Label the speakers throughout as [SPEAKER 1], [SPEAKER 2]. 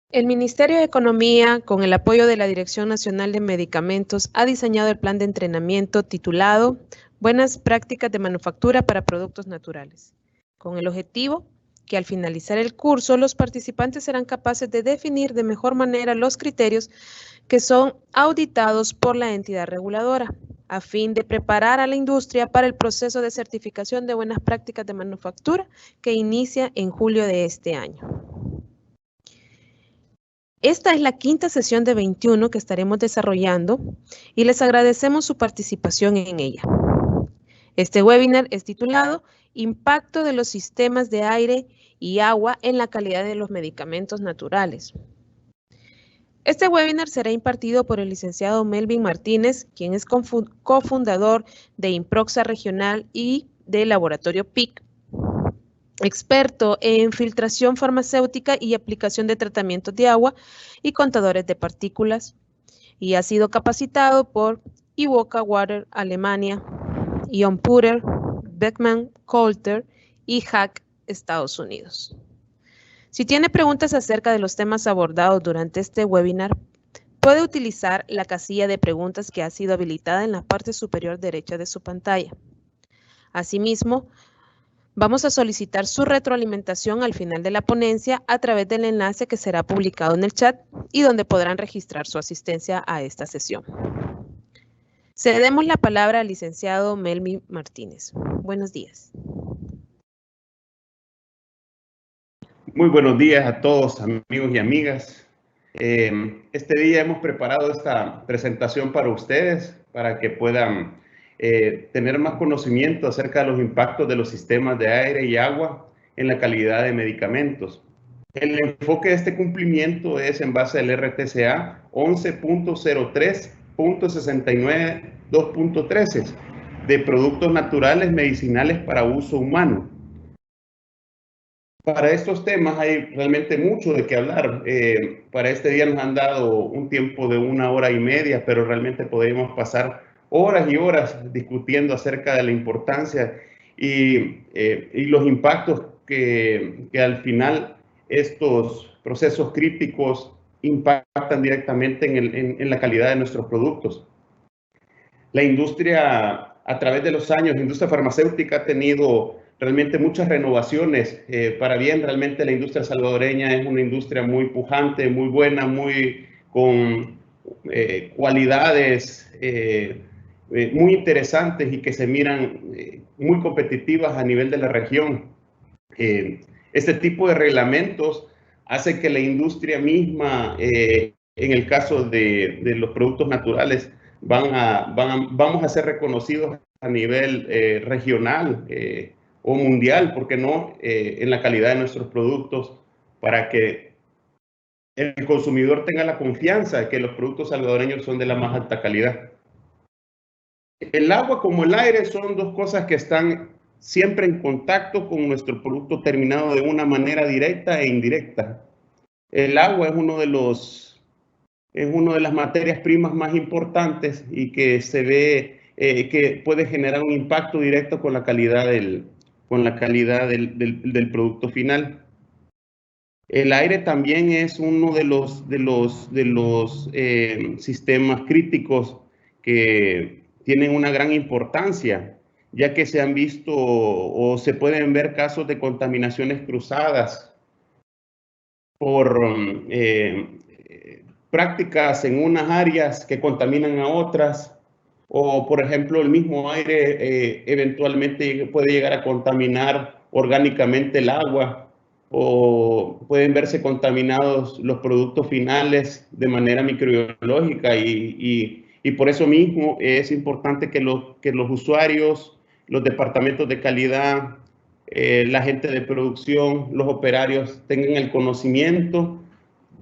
[SPEAKER 1] El Ministerio de Economía, con el apoyo de la Dirección Nacional de Medicamentos, ha diseñado el plan de entrenamiento titulado Buenas prácticas de manufactura para productos naturales, con el objetivo que al finalizar el curso los participantes serán capaces de definir de mejor manera los criterios que son auditados por la entidad reguladora, a fin de preparar a la industria para el proceso de certificación de buenas prácticas de manufactura que inicia en julio de este año. Esta es la quinta sesión de 21 que estaremos desarrollando y les agradecemos su participación en ella. Este webinar es titulado Impacto de los sistemas de aire y agua en la calidad de los medicamentos naturales. Este webinar será impartido por el licenciado Melvin Martínez, quien es cofundador de Improxa Regional y del Laboratorio PIC, experto en filtración farmacéutica y aplicación de tratamientos de agua y contadores de partículas, y ha sido capacitado por Iwoca Water Alemania, Ion Putter, Beckman Coulter y Hack Estados Unidos. Si tiene preguntas acerca de los temas abordados durante este webinar, puede utilizar la casilla de preguntas que ha sido habilitada en la parte superior derecha de su pantalla. Asimismo, vamos a solicitar su retroalimentación al final de la ponencia a través del enlace que será publicado en el chat y donde podrán registrar su asistencia a esta sesión. Cedemos la palabra al licenciado Melvin Martínez. Buenos días.
[SPEAKER 2] Muy buenos días a todos, amigos y amigas. Este día hemos preparado esta presentación para ustedes, para que puedan tener más conocimiento acerca de los impactos de los sistemas de aire y agua en la calidad de medicamentos. El enfoque de este cumplimiento es en base al RTCA 11.03.69.2.13 de productos naturales medicinales para uso humano. Para estos temas hay realmente mucho de qué hablar. Para este día nos han dado un tiempo de 1 hora y media, pero realmente podríamos pasar horas y horas discutiendo acerca de la importancia y los impactos que al final estos procesos críticos impactan directamente en la calidad de nuestros productos. La industria, a través de los años, la industria farmacéutica ha tenido realmente muchas renovaciones. Para bien, realmente la industria salvadoreña es una industria muy pujante, muy buena, con cualidades muy interesantes y que se miran muy competitivas a nivel de la región. Este tipo de reglamentos hace que la industria misma, en el caso de los productos naturales, vamos a ser reconocidos a nivel regional o mundial, ¿por qué no?, en la calidad de nuestros productos, para que el consumidor tenga la confianza de que los productos salvadoreños son de la más alta calidad. El agua como el aire son dos cosas que están siempre en contacto con nuestro producto terminado de una manera directa e indirecta. El agua es uno de las materias primas más importantes y que se ve que puede generar un impacto directo con la calidad del producto final. El aire también es uno de los sistemas críticos que tienen una gran importancia, ya que se han visto o se pueden ver casos de contaminaciones cruzadas por prácticas en unas áreas que contaminan a otras, o por ejemplo el mismo aire eventualmente puede llegar a contaminar orgánicamente el agua, o pueden verse contaminados los productos finales de manera microbiológica y por eso mismo es importante que los usuarios, los departamentos de calidad, la gente de producción, los operarios tengan el conocimiento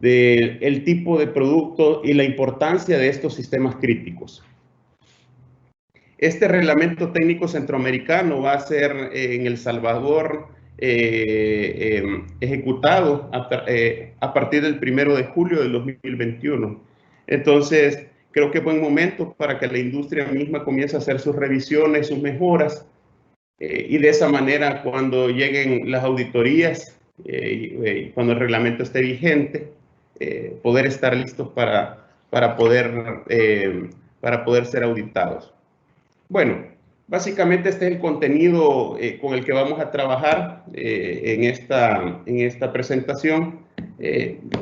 [SPEAKER 2] del tipo de producto y la importancia de estos sistemas críticos. Este reglamento técnico centroamericano va a ser en El Salvador ejecutado a partir del 1 de julio del 2021. Entonces, creo que es buen momento para que la industria misma comience a hacer sus revisiones, sus mejoras, y de esa manera, cuando lleguen las auditorías, cuando el reglamento esté vigente, poder estar listos para poder ser auditados. Bueno, básicamente este es el contenido con el que vamos a trabajar en esta presentación.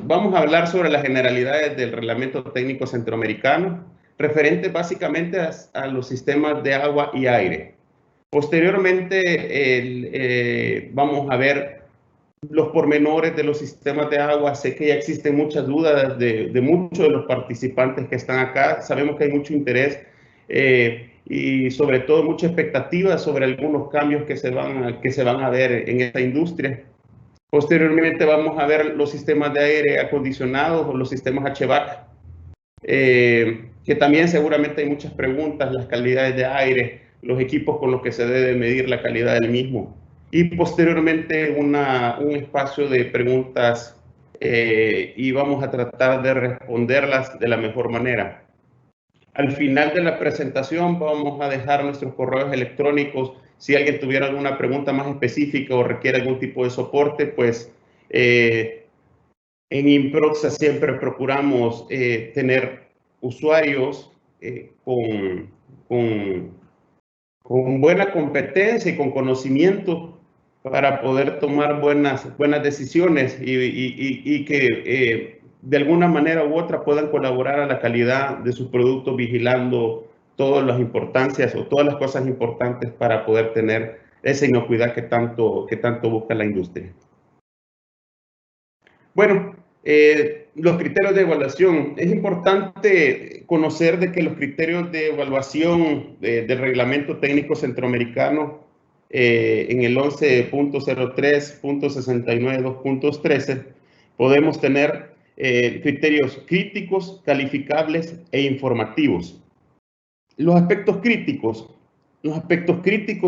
[SPEAKER 2] Vamos a hablar sobre las generalidades del Reglamento Técnico Centroamericano, referentes básicamente a los sistemas de agua y aire. Posteriormente vamos a ver los pormenores de los sistemas de agua. Sé que ya existen muchas dudas de muchos de los participantes que están acá. Sabemos que hay mucho interés y sobre todo mucha expectativa sobre algunos cambios que se van a ver en esta industria. Posteriormente vamos a ver los sistemas de aire acondicionados o los sistemas HVAC, que también seguramente hay muchas preguntas, las calidades de aire, los equipos con los que se debe medir la calidad del mismo. Y posteriormente un espacio de preguntas y vamos a tratar de responderlas de la mejor manera. Al final de la presentación vamos a dejar nuestros correos electrónicos. Si alguien tuviera alguna pregunta más específica o requiere algún tipo de soporte, pues en Improxa siempre procuramos tener usuarios con buena competencia y con conocimiento para poder tomar buenas decisiones y que de alguna manera u otra puedan colaborar a la calidad de sus productos, vigilando todas las importancias o todas las cosas importantes para poder tener esa inocuidad que tanto busca la industria. Bueno, los criterios de evaluación. Es importante conocer de que los criterios de evaluación del Reglamento Técnico Centroamericano en el 11.03.69.2.13 podemos tener criterios críticos, calificables e informativos. Los aspectos críticos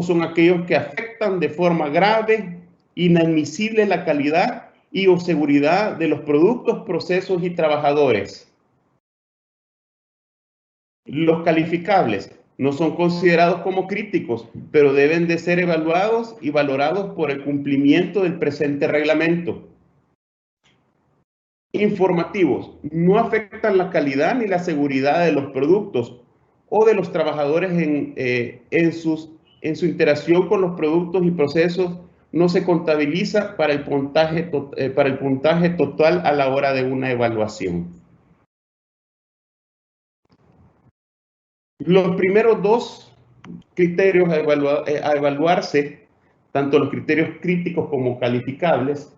[SPEAKER 2] son aquellos que afectan de forma grave, inadmisible la calidad y o seguridad de los productos, procesos y trabajadores. Los calificables no son considerados como críticos, pero deben de ser evaluados y valorados por el cumplimiento del presente reglamento. Informativos no afectan la calidad ni la seguridad de los productos o de los trabajadores en su interacción con los productos y procesos. No se contabiliza para el puntaje total a la hora de una evaluación. Los primeros dos criterios a evaluarse, tanto los criterios críticos como calificables,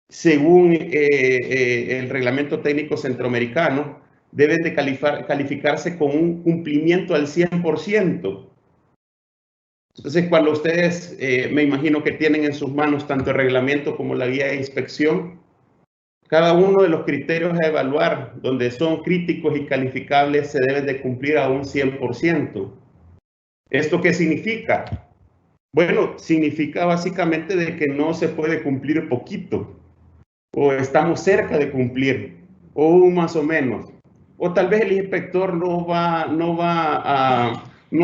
[SPEAKER 2] según el Reglamento Técnico Centroamericano, deben de calificarse con un cumplimiento al 100%. Entonces, cuando ustedes, me imagino que tienen en sus manos tanto el reglamento como la guía de inspección, cada uno de los criterios a evaluar, donde son críticos y calificables, se deben de cumplir a un 100%. ¿Esto qué significa? Bueno, significa básicamente de que no se puede cumplir poquito, o estamos cerca de cumplir, o más o menos. O tal vez el inspector no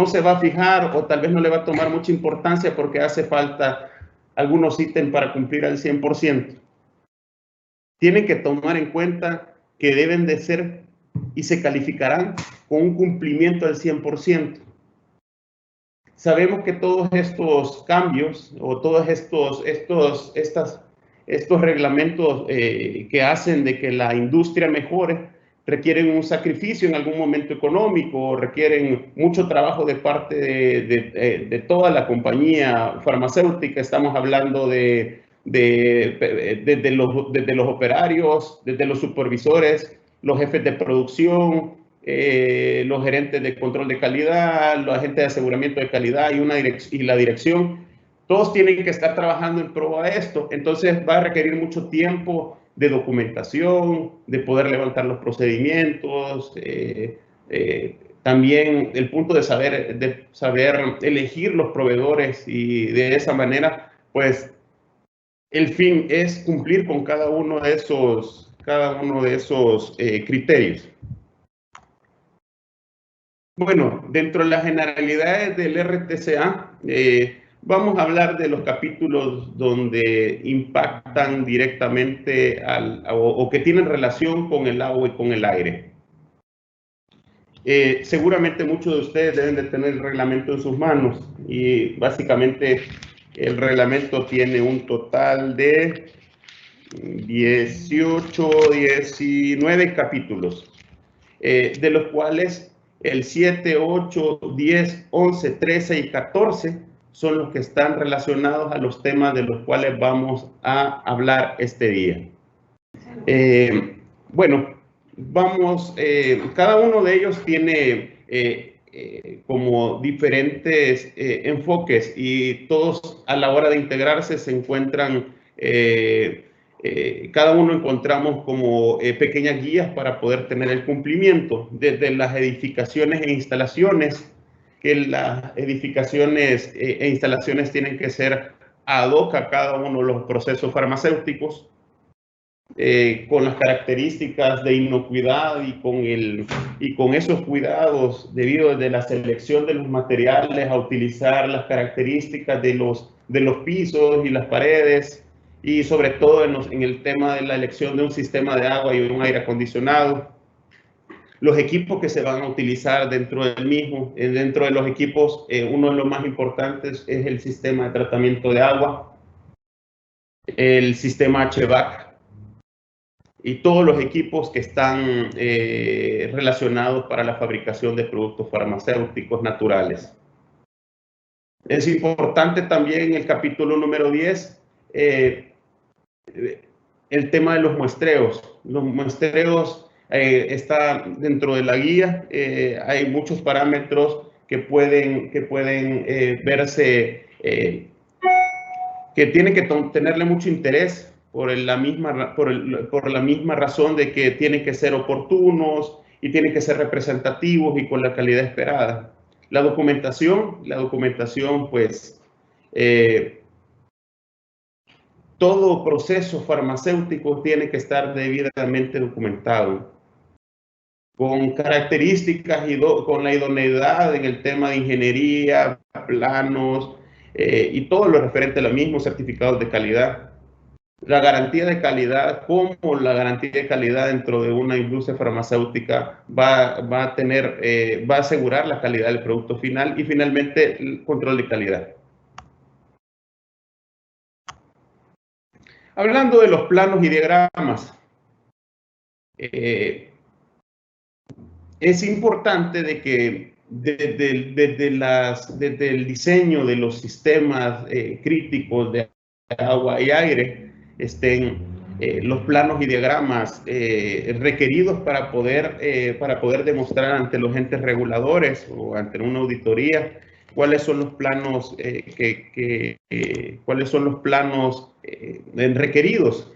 [SPEAKER 2] se va a fijar, o tal vez no le va a tomar mucha importancia porque hace falta algunos ítems para cumplir al 100%. Tienen que tomar en cuenta que deben de ser y se calificarán con un cumplimiento al 100%. Sabemos que todos estos cambios o todos estos reglamentos que hacen de que la industria mejore requieren un sacrificio en algún momento económico, requieren mucho trabajo de parte de toda la compañía farmacéutica. Estamos hablando desde los operarios, desde los supervisores, los jefes de producción, los gerentes de control de calidad, los agentes de aseguramiento de calidad y la dirección. Todos tienen que estar trabajando en pro a esto. Entonces va a requerir mucho tiempo de documentación, de poder levantar los procedimientos, también el punto de saber elegir los proveedores, y de esa manera, pues, el fin es cumplir con cada uno de esos criterios. Bueno, dentro de las generalidades del RTCA, vamos a hablar de los capítulos donde impactan directamente o que tienen relación con el agua y con el aire. Seguramente muchos de ustedes deben de tener el reglamento en sus manos y básicamente el reglamento tiene un total de 19 capítulos, de los cuales el 7, 8, 10, 11, 13 y 14 son los que están relacionados a los temas de los cuales vamos a hablar este día. Bueno, vamos, cada uno de ellos tiene como diferentes enfoques y todos a la hora de integrarse se encuentran, cada uno encontramos como pequeñas guías para poder tener el cumplimiento, desde las edificaciones e instalaciones, que las edificaciones e instalaciones tienen que ser ad hoc a cada uno de los procesos farmacéuticos, con las características de inocuidad y con esos cuidados debido desde la selección de los materiales a utilizar las características de los pisos y las paredes, y sobre todo en el tema de la elección de un sistema de agua y un aire acondicionado. Los equipos que se van a utilizar dentro del mismo, dentro de los equipos, uno de los más importantes es el sistema de tratamiento de agua, el sistema HVAC, y todos los equipos que están relacionados para la fabricación de productos farmacéuticos naturales. Es importante también el capítulo número 10, el tema de los muestreos. Los muestreos está dentro de la guía, hay muchos parámetros que pueden verse, que tienen que tenerle mucho interés por la misma razón de que tienen que ser oportunos y tienen que ser representativos y con la calidad esperada. La documentación, pues, todo proceso farmacéutico tiene que estar debidamente documentado, con características y con la idoneidad en el tema de ingeniería, planos y todo lo referente a los mismos certificados de calidad. La garantía de calidad, como la garantía de calidad dentro de una industria farmacéutica va a asegurar la calidad del producto final y finalmente el control de calidad. Hablando de los planos y diagramas, es importante de que desde el diseño de los sistemas críticos de agua y aire estén los planos y diagramas requeridos para poder demostrar ante los entes reguladores o ante una auditoría cuáles son los planos requeridos.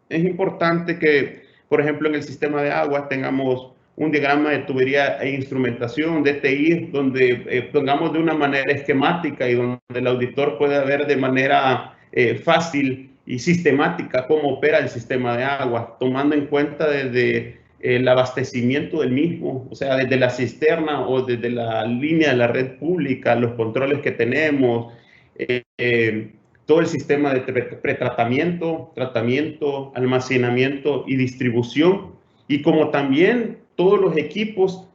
[SPEAKER 2] Es importante que, por ejemplo, en el sistema de agua tengamos un diagrama de tubería e instrumentación, DTI, donde pongamos de una manera esquemática y donde el auditor pueda ver de manera fácil y sistemática cómo opera el sistema de agua, tomando en cuenta desde el abastecimiento del mismo, o sea, desde la cisterna o desde la línea de la red pública, los controles que tenemos, todo el sistema de pretratamiento, tratamiento, almacenamiento y distribución, y como también todos los equipos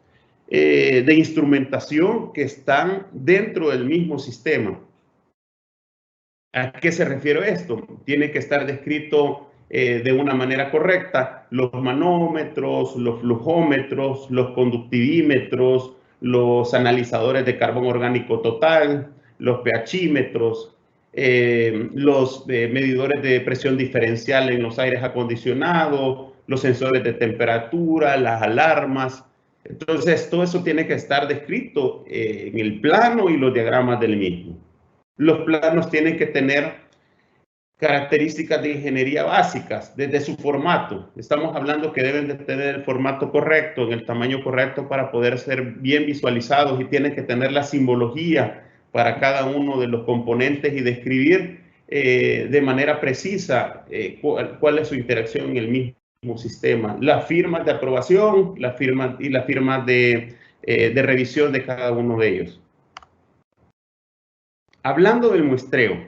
[SPEAKER 2] de instrumentación que están dentro del mismo sistema. ¿A qué se refiere esto? Tiene que estar descrito de una manera correcta los manómetros, los flujómetros, los conductivímetros, los analizadores de carbón orgánico total, los pHímetros, los medidores de presión diferencial en los aires acondicionados, los sensores de temperatura, las alarmas. Entonces, todo eso tiene que estar descrito en el plano y los diagramas del mismo. Los planos tienen que tener características de ingeniería básicas desde su formato. Estamos hablando que deben de tener el formato correcto, en el tamaño correcto para poder ser bien visualizados, y tienen que tener la simbología para cada uno de los componentes y describir de manera precisa cuál es su interacción en el mismo sistema. Las firmas de aprobación, las firmas de revisión de cada uno de ellos. Hablando del muestreo,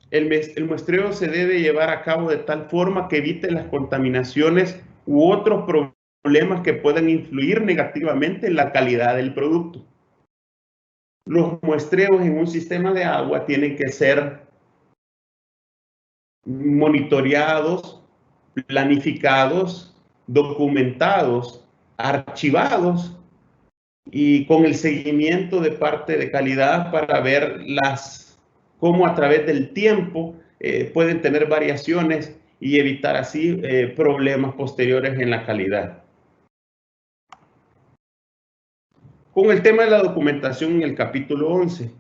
[SPEAKER 2] el muestreo se debe llevar a cabo de tal forma que evite las contaminaciones u otros problemas que puedan influir negativamente en la calidad del producto. Los muestreos en un sistema de agua tienen que ser monitoreados, planificados, documentados, archivados y con el seguimiento de parte de calidad para ver cómo a través del tiempo pueden tener variaciones y evitar así problemas posteriores en la calidad. Con el tema de la documentación en el capítulo 11,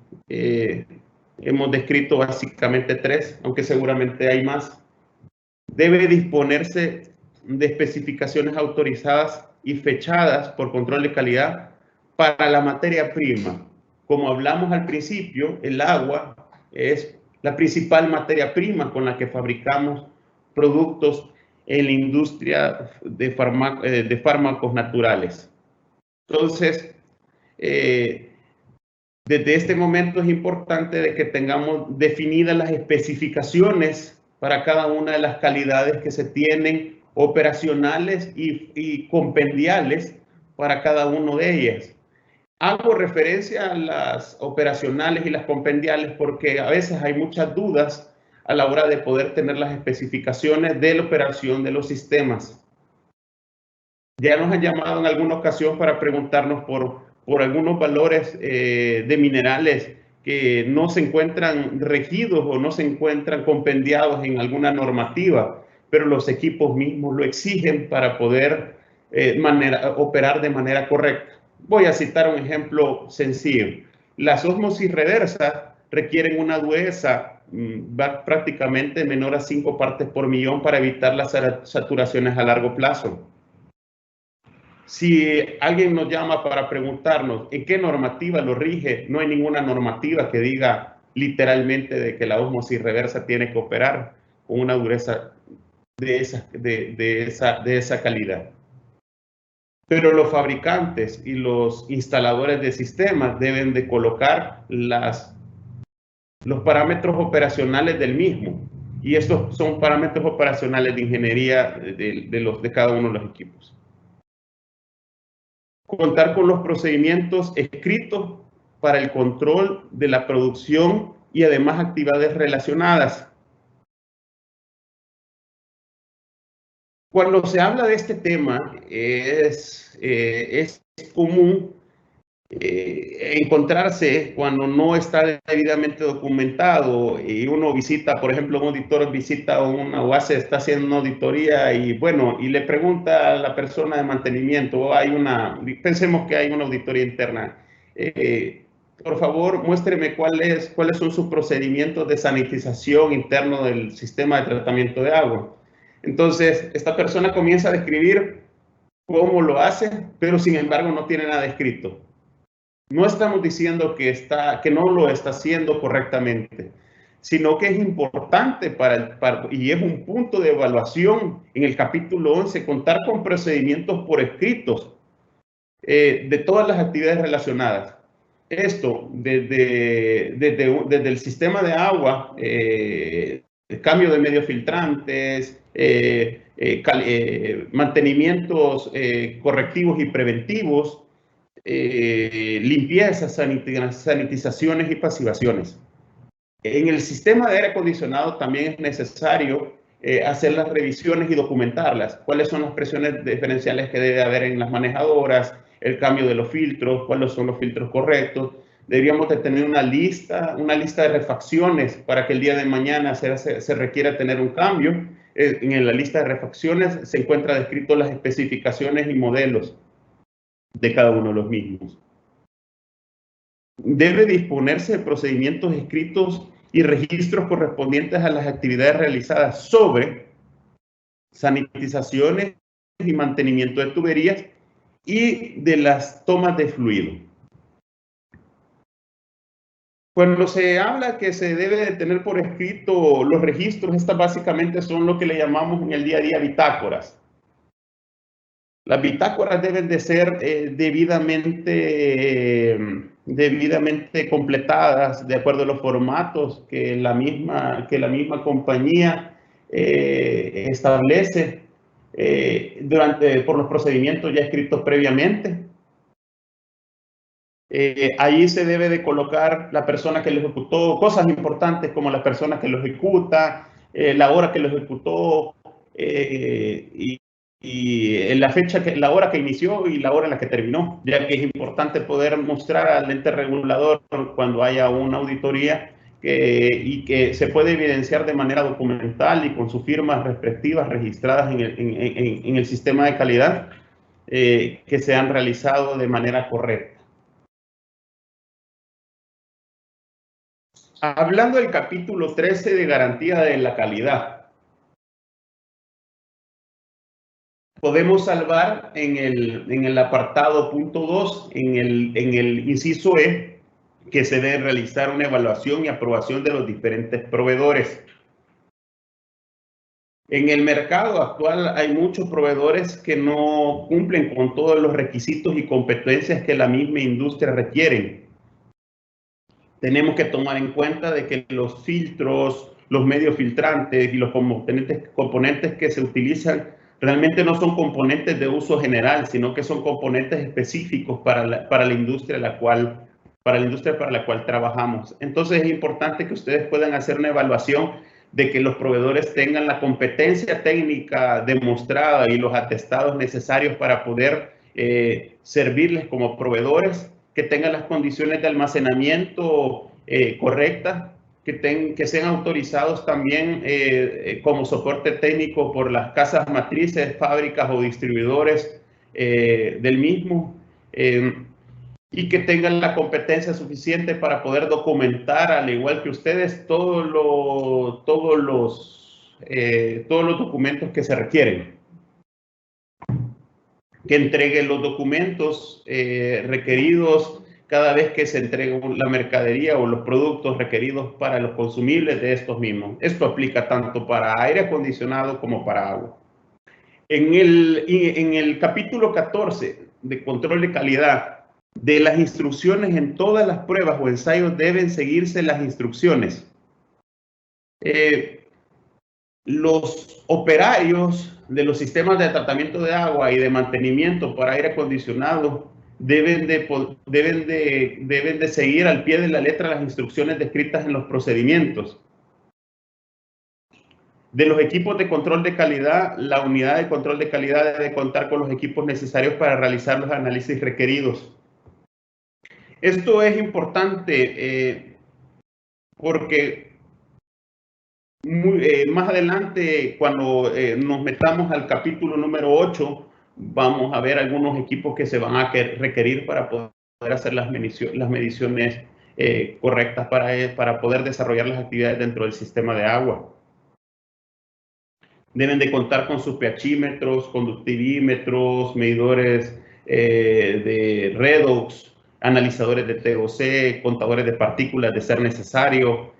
[SPEAKER 2] hemos descrito básicamente 3, aunque seguramente hay más. Debe disponerse de especificaciones autorizadas y fechadas por control de calidad para la materia prima. Como hablamos al principio, el agua es la principal materia prima con la que fabricamos productos en la industria de fármacos naturales. Entonces, desde este momento es importante de que tengamos definidas las especificaciones para cada una de las calidades que se tienen, operacionales y compendiales para cada una de ellas. Hago referencia a las operacionales y las compendiales porque a veces hay muchas dudas a la hora de poder tener las especificaciones de la operación de los sistemas. Ya nos han llamado en alguna ocasión para preguntarnos por algunos valores de minerales que no se encuentran regidos o no se encuentran compendiados en alguna normativa, pero los equipos mismos lo exigen para poder operar de manera correcta. Voy a citar un ejemplo sencillo. Las ósmosis reversas requieren una dureza prácticamente menor a 5 partes por millón para evitar las saturaciones a largo plazo. Si alguien nos llama para preguntarnos en qué normativa lo rige, no hay ninguna normativa que diga literalmente de que la ósmosis reversa tiene que operar con una dureza de esa calidad. Pero los fabricantes y los instaladores de sistemas deben de colocar los parámetros operacionales del mismo. Y estos son parámetros operacionales de ingeniería de cada uno de los equipos. Contar con los procedimientos escritos para el control de la producción y además actividades relacionadas. Cuando se habla de este tema, es común encontrarse cuando no está debidamente documentado y uno visita, por ejemplo, un auditor visita una o está haciendo una auditoría y bueno, y le pregunta a la persona de mantenimiento, pensemos que hay una auditoría interna, por favor, muéstreme cuáles son sus procedimientos de sanitización interno del sistema de tratamiento de agua. Entonces, esta persona comienza a describir cómo lo hace, pero sin embargo no tiene nada escrito. No estamos diciendo que no lo está haciendo correctamente, sino que es importante y es un punto de evaluación en el capítulo 11, contar con procedimientos por escritos de todas las actividades relacionadas. Esto, desde el sistema de agua, el cambio de medios filtrantes, mantenimientos correctivos y preventivos, limpiezas, sanitizaciones y pasivaciones. En el sistema de aire acondicionado también es necesario hacer las revisiones y documentarlas. ¿Cuáles son las presiones diferenciales que debe haber en las manejadoras? El cambio de los filtros, cuáles son los filtros correctos. Deberíamos de tener una lista de refacciones para que el día de mañana se requiera tener un cambio. En la lista de refacciones se encuentran descritos las especificaciones y modelos de cada uno de los mismos. Debe disponerse de procedimientos escritos y registros correspondientes a las actividades realizadas sobre sanitizaciones y mantenimiento de tuberías y de las tomas de fluido. Cuando se habla que se debe de tener por escrito los registros, estas básicamente son lo que le llamamos en el día a día bitácoras. Las bitácoras deben de ser debidamente debidamente completadas de acuerdo a los formatos que la misma compañía establece por los procedimientos ya escritos previamente. Ahí se debe de colocar la persona que lo ejecutó, cosas importantes como la persona que lo ejecuta, la hora que lo ejecutó y la fecha, la hora que inició y la hora en la que terminó, ya que es importante poder mostrar al ente regulador cuando haya una auditoría y que se puede evidenciar de manera documental y con sus firmas respectivas registradas en el sistema de calidad que se han realizado de manera correcta. Hablando del capítulo 13 de garantía de la calidad, podemos salvar en el apartado punto 2, en el inciso E, que se debe realizar una evaluación y aprobación de los diferentes proveedores. En el mercado actual hay muchos proveedores que no cumplen con todos los requisitos y competencias que la misma industria requiere. Tenemos que tomar en cuenta de que los filtros, los medios filtrantes y los componentes que se utilizan realmente no son componentes de uso general, sino que son componentes específicos para la industria para la cual trabajamos. Entonces es importante que ustedes puedan hacer una evaluación de que los proveedores tengan la competencia técnica demostrada y los atestados necesarios para poder servirles como proveedores, que tengan las condiciones de almacenamiento correctas, que sean autorizados también como soporte técnico por las casas matrices, fábricas o distribuidores del mismo, y que tengan la competencia suficiente para poder documentar, al igual que ustedes, todos los documentos que se requieren. Que entregue los documentos requeridos cada vez que se entregue la mercadería o los productos requeridos para los consumibles de estos mismos. Esto aplica tanto para aire acondicionado como para agua. En el capítulo 14 de control de calidad, de las instrucciones en todas las pruebas o ensayos deben seguirse las instrucciones. Los operarios de los sistemas de tratamiento de agua y de mantenimiento para aire acondicionado deben de seguir al pie de la letra las instrucciones descritas en los procedimientos. De los equipos de control de calidad, la unidad de control de calidad debe contar con los equipos necesarios para realizar los análisis requeridos. Esto es importante porque más adelante, cuando nos metamos al capítulo número 8, vamos a ver algunos equipos que se van a requerir para poder hacer las mediciones correctas para poder desarrollar las actividades dentro del sistema de agua. Deben de contar con sus pHímetros, conductivímetros, medidores de redox, analizadores de TOC, contadores de partículas de ser necesario,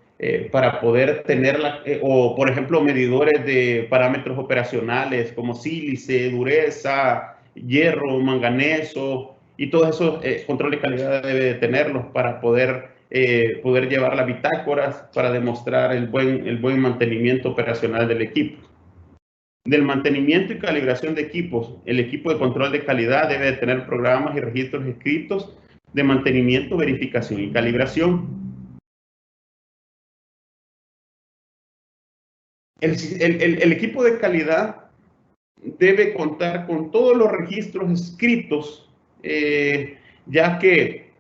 [SPEAKER 2] para poder tener, o por ejemplo, medidores de parámetros operacionales como sílice, dureza, hierro, manganeso, y todos esos control de calidad debe de tenerlos para poder llevar las bitácoras para demostrar el buen mantenimiento operacional del equipo. Del mantenimiento y calibración de equipos, el equipo de control de calidad debe de tener programas y registros escritos de mantenimiento, verificación y calibración. El equipo de calidad debe contar con todos los registros escritos, ya que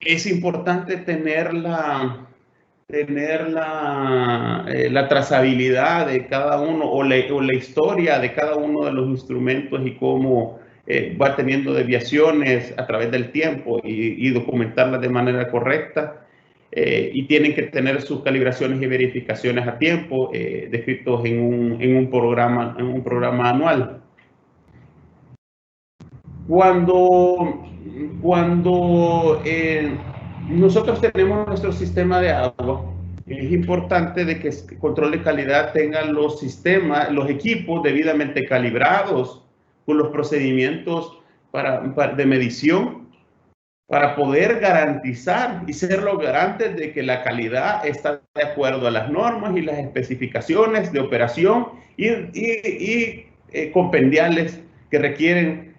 [SPEAKER 2] es importante tener la trazabilidad de cada uno o la historia de cada uno de los instrumentos y cómo va teniendo desviaciones a través del tiempo y documentarlas de manera correcta. Y tienen que tener sus calibraciones y verificaciones a tiempo, descritos en un programa anual. Cuando nosotros tenemos nuestro sistema de agua, es importante de que el control de calidad tenga los equipos debidamente calibrados con los procedimientos de medición para poder garantizar y ser los garantes de que la calidad está de acuerdo a las normas y las especificaciones de operación y compendiales que requieren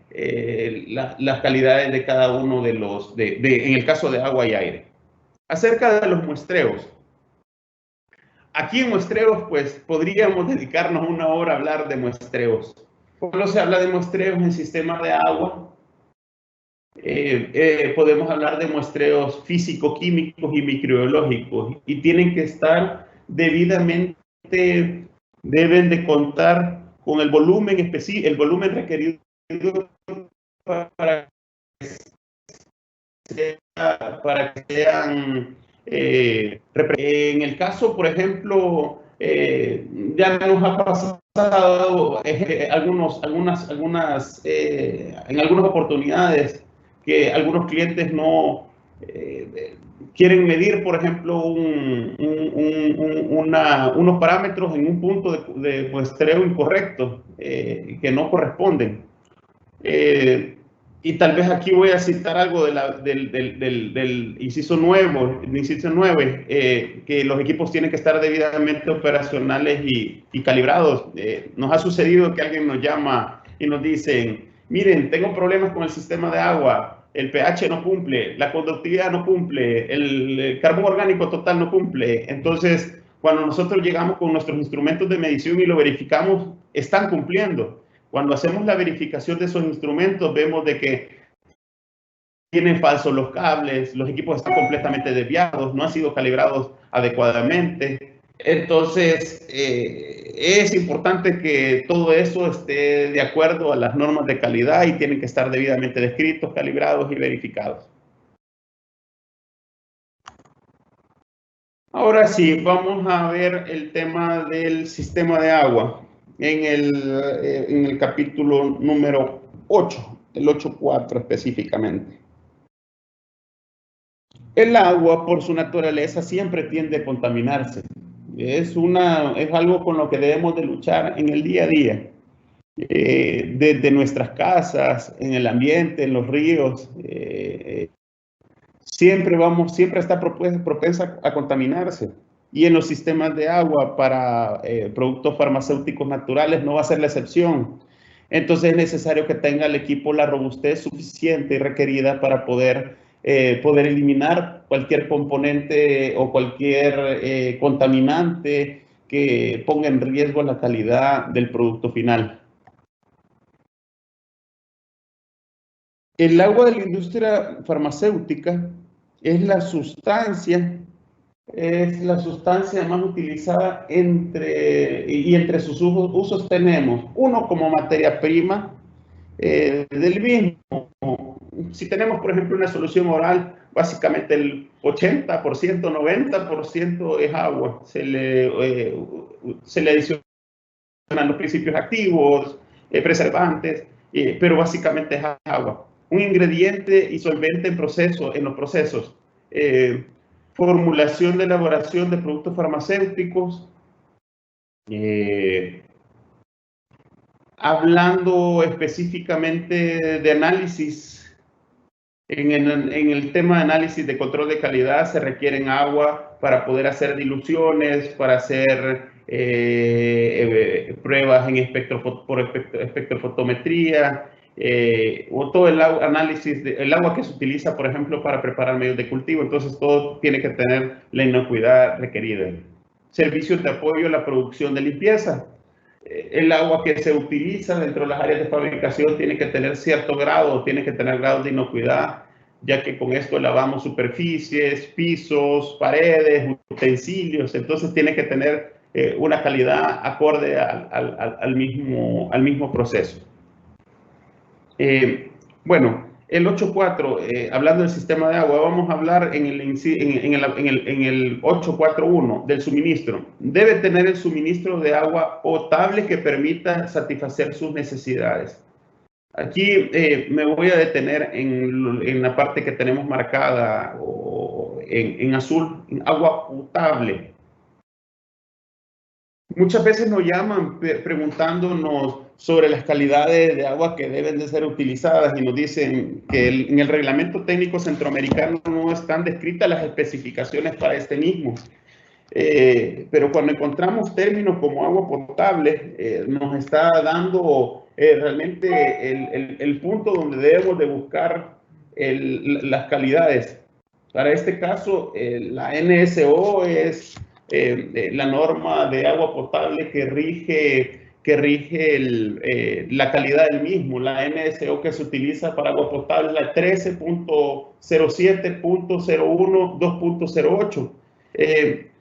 [SPEAKER 2] las calidades de cada uno de los, en el caso de agua y aire. Acerca de los muestreos. Aquí en muestreos, pues podríamos dedicarnos una hora a hablar de muestreos. Cuando se habla de muestreos en sistema de agua, podemos hablar de muestreos físico-químicos y microbiológicos y tienen que estar debidamente, deben de contar con el volumen específico, el volumen requerido para que sean en el caso, por ejemplo, ya nos ha pasado en algunas oportunidades que algunos clientes no quieren medir, por ejemplo, unos parámetros en un punto de muestreo incorrecto que no corresponden. Y tal vez aquí voy a citar algo del inciso 9, que los equipos tienen que estar debidamente operacionales y calibrados. Nos ha sucedido que alguien nos llama y nos dicen, miren, tengo problemas con el sistema de agua, el pH no cumple, la conductividad no cumple, el carbono orgánico total no cumple. Entonces, cuando nosotros llegamos con nuestros instrumentos de medición y lo verificamos, están cumpliendo. Cuando hacemos la verificación de esos instrumentos, vemos de que tienen falsos los cables, los equipos están completamente desviados, no han sido calibrados adecuadamente. Entonces, es importante que todo eso esté de acuerdo a las normas de calidad y tienen que estar debidamente descritos, calibrados y verificados. Ahora sí, vamos a ver el tema del sistema de agua en el capítulo número 8, el 8.4 específicamente. El agua, por su naturaleza, siempre tiende a contaminarse. Es algo con lo que debemos de luchar en el día a día. Desde nuestras casas, en el ambiente, en los ríos, siempre está propensa a contaminarse. Y en los sistemas de agua para productos farmacéuticos naturales no va a ser la excepción. Entonces es necesario que tenga el equipo la robustez suficiente y requerida para poder eliminar cualquier componente o cualquier contaminante que ponga en riesgo la calidad del producto final. El agua de la industria farmacéutica es la sustancia más utilizada entre sus usos tenemos uno como materia prima del mismo. Si tenemos, por ejemplo, una solución oral, básicamente el 80%, 90% es agua. Se le adicionan los principios activos, preservantes, pero básicamente es agua. Un ingrediente y solvente en los procesos. Formulación de elaboración de productos farmacéuticos. Hablando específicamente de análisis, en el tema de análisis de control de calidad se requieren agua para poder hacer diluciones, para hacer pruebas por espectrofotometría, o todo el análisis, el agua que se utiliza, por ejemplo, para preparar medios de cultivo. Entonces, todo tiene que tener la inocuidad requerida. Servicios de apoyo a la producción de limpieza. El agua que se utiliza dentro de las áreas de fabricación tiene que tener cierto grado, tiene que tener grados de inocuidad, ya que con esto lavamos superficies, pisos, paredes, utensilios. Entonces tiene que tener una calidad acorde al mismo proceso. Bueno, el 8.4, hablando del sistema de agua, vamos a hablar en el 8.4.1 del suministro. Debe tener el suministro de agua potable que permita satisfacer sus necesidades. Aquí me voy a detener en la parte que tenemos marcada en azul, en agua potable. Muchas veces nos llaman preguntándonos sobre las calidades de agua que deben de ser utilizadas y nos dicen que en el reglamento técnico centroamericano no están descritas las especificaciones para este mismo. Pero cuando encontramos términos como agua potable, nos está dando realmente el punto donde debemos de buscar las calidades. Para este caso, la NSO es la norma de agua potable que rige la calidad del mismo. La NSO que se utiliza para agua potable es la 13.07.01.2.08.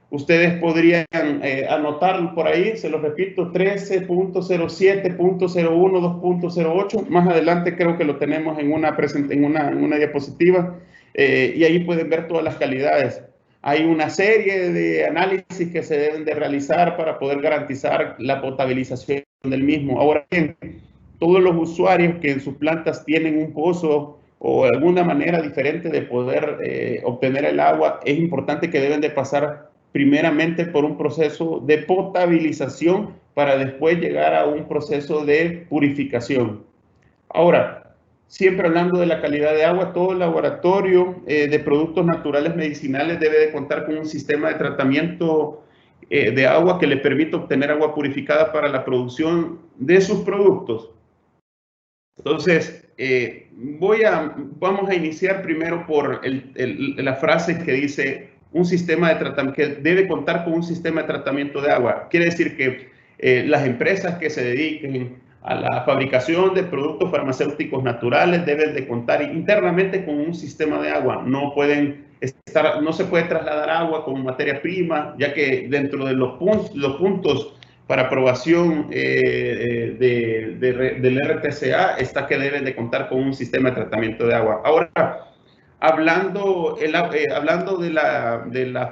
[SPEAKER 2] Ustedes podrían anotarlo por ahí, se los repito, 13.07.01.2.08. Más adelante creo que lo tenemos en una diapositiva y ahí pueden ver todas las calidades. Hay una serie de análisis que se deben de realizar para poder garantizar la potabilización del mismo. Ahora bien, todos los usuarios que en sus plantas tienen un pozo o alguna manera diferente de poder obtener el agua, es importante que deben de pasar primeramente por un proceso de potabilización para después llegar a un proceso de purificación. Ahora, siempre hablando de la calidad de agua, todo laboratorio de productos naturales medicinales debe de contar con un sistema de tratamiento de agua que le permita obtener agua purificada para la producción de sus productos. Entonces, vamos a iniciar primero por la frase que dice un sistema de tratamiento, que debe contar con un sistema de tratamiento de agua. Quiere decir que las empresas que se dediquen a la fabricación de productos farmacéuticos naturales deben de contar internamente con un sistema de agua. No se puede trasladar agua como materia prima, ya que dentro de los puntos para aprobación del RTCA está que deben de contar con un sistema de tratamiento de agua. Ahora, hablando de la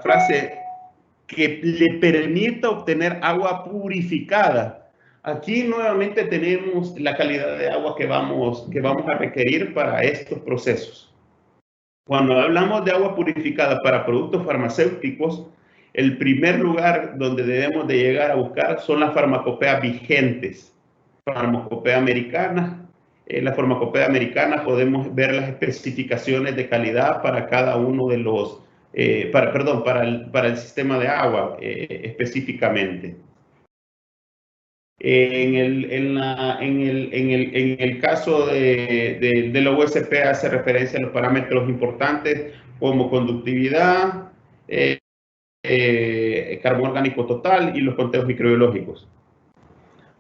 [SPEAKER 2] frase que le permita obtener agua purificada, aquí nuevamente tenemos la calidad de agua que vamos a requerir para estos procesos. Cuando hablamos de agua purificada para productos farmacéuticos, el primer lugar donde debemos de llegar a buscar son las farmacopeas vigentes. Farmacopea americana. En la farmacopea americana podemos ver las especificaciones de calidad para cada uno de los, para el sistema de agua específicamente. En el caso de la USP hace referencia a los parámetros importantes como conductividad, carbón orgánico total y los conteos microbiológicos.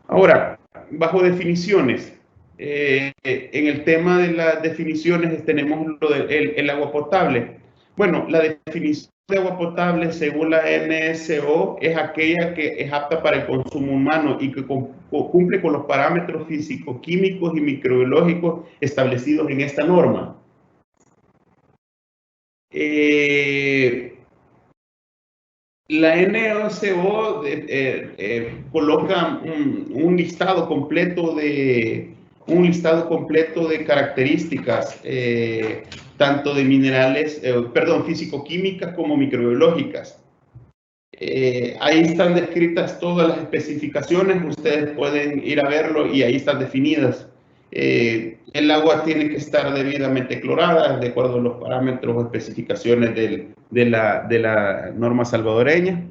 [SPEAKER 2] Ahora, bajo definiciones, en el tema de las definiciones tenemos lo del agua potable. Bueno, la definición de agua potable según la NSO es aquella que es apta para el consumo humano y que cumple con los parámetros físico-químicos y microbiológicos establecidos en esta norma. La NSO coloca un listado completo de características, tanto de minerales, físico-químicas como microbiológicas. Ahí están descritas todas las especificaciones, ustedes pueden ir a verlo y ahí están definidas. El agua tiene que estar debidamente clorada de acuerdo a los parámetros o especificaciones de la norma salvadoreña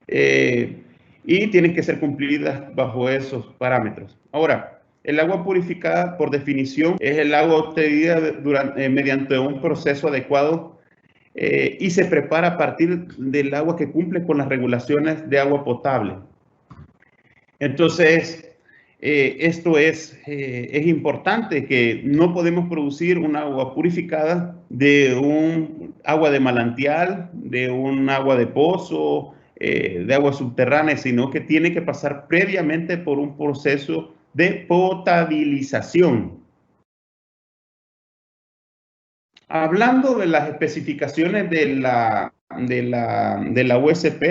[SPEAKER 2] y tienen que ser cumplidas bajo esos parámetros. Ahora, el agua purificada por definición es el agua obtenida mediante un proceso adecuado y se prepara a partir del agua que cumple con las regulaciones de agua potable. Entonces, esto es importante, que no podemos producir un agua purificada de un agua de manantial, de un agua de pozo, de agua subterránea, sino que tiene que pasar previamente por un proceso de potabilización. Hablando de las especificaciones de la USP,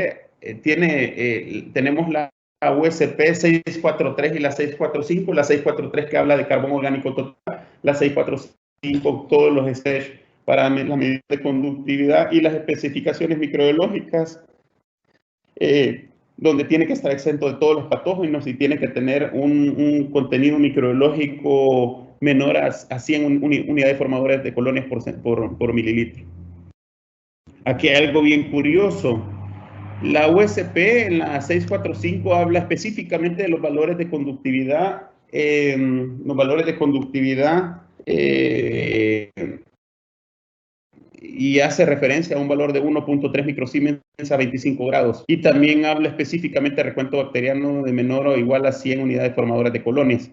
[SPEAKER 2] tenemos la USP 643 y la 645, la 643 que habla de carbón orgánico total, la 645 todos los stage para la medida de conductividad y las especificaciones microbiológicas. donde tiene que estar exento de todos los patógenos y tiene que tener un contenido microbiológico menor a 100 unidades formadoras de colonias por mililitro. Aquí hay algo bien curioso. La USP en la 645 habla específicamente de los valores de conductividad, y hace referencia a un valor de 1.3 microsiemens a 25 grados. Y también habla específicamente de recuento bacteriano de menor o igual a 100 unidades formadoras de colonias.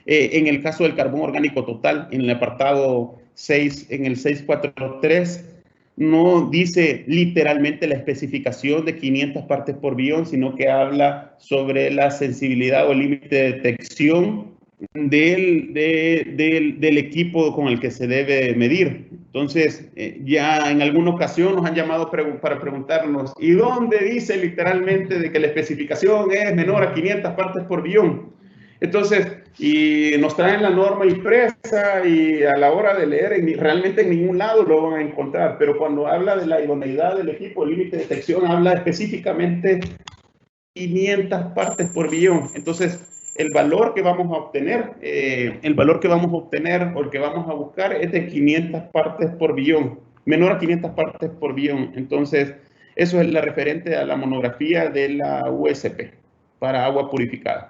[SPEAKER 2] En el caso del carbón orgánico total, en el apartado 6, en el 643, no dice literalmente la especificación de 500 partes por billón, sino que habla sobre la sensibilidad o límite de detección del equipo con el que se debe medir. Entonces, ya en alguna ocasión nos han llamado para preguntarnos, ¿y dónde dice literalmente de que la especificación es menor a 500 partes por billón? Entonces, y nos traen la norma impresa y a la hora de leer, realmente en ningún lado lo van a encontrar, pero cuando habla de la idoneidad del equipo, el límite de detección, habla específicamente 500 partes por billón. Entonces, el valor que vamos a obtener, o el que vamos a buscar es de 500 partes por billón, menor a 500 partes por billón. Entonces, eso es la referente a la monografía de la USP para agua purificada.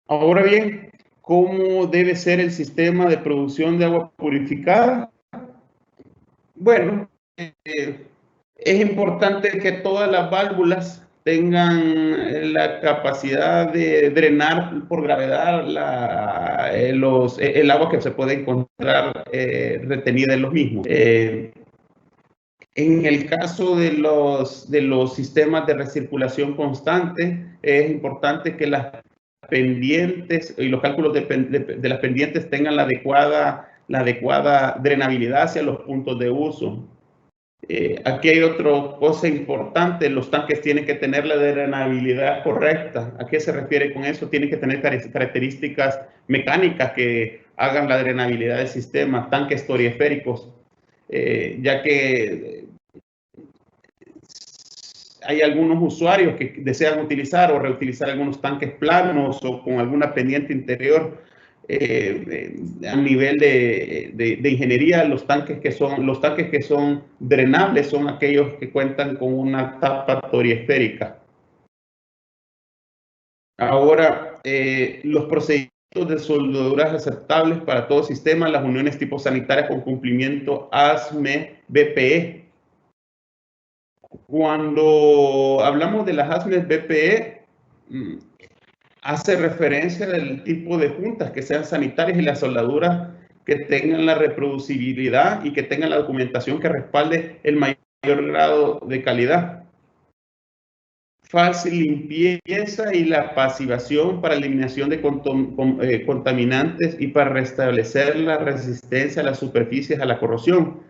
[SPEAKER 2] Ahora bien, ¿cómo debe ser el sistema de producción de agua purificada? Bueno, es importante que todas las válvulas tengan la capacidad de drenar por gravedad el agua que se puede encontrar retenida en los mismos. En el caso de los sistemas de recirculación constante, es importante que las pendientes y los cálculos de las pendientes tengan la adecuada drenabilidad hacia los puntos de uso. Aquí hay otra cosa importante, los tanques tienen que tener la drenabilidad correcta. ¿A qué se refiere con eso? Tienen que tener características mecánicas que hagan la drenabilidad del sistema, tanques toriesféricos, ya que hay algunos usuarios que desean utilizar o reutilizar algunos tanques planos o con alguna pendiente interior. A nivel de ingeniería, los tanques que son drenables son aquellos que cuentan con una tapa toriesférica. Ahora, los procedimientos de soldaduras aceptables para todo sistema, las uniones tipo sanitarias con cumplimiento ASME-BPE. Cuando hablamos de las ASME-BPE, hace referencia del tipo de juntas que sean sanitarias y las soldaduras que tengan la reproducibilidad y que tengan la documentación que respalde el mayor grado de calidad. Fácil limpieza y la pasivación para eliminación de contaminantes y para restablecer la resistencia a las superficies a la corrosión.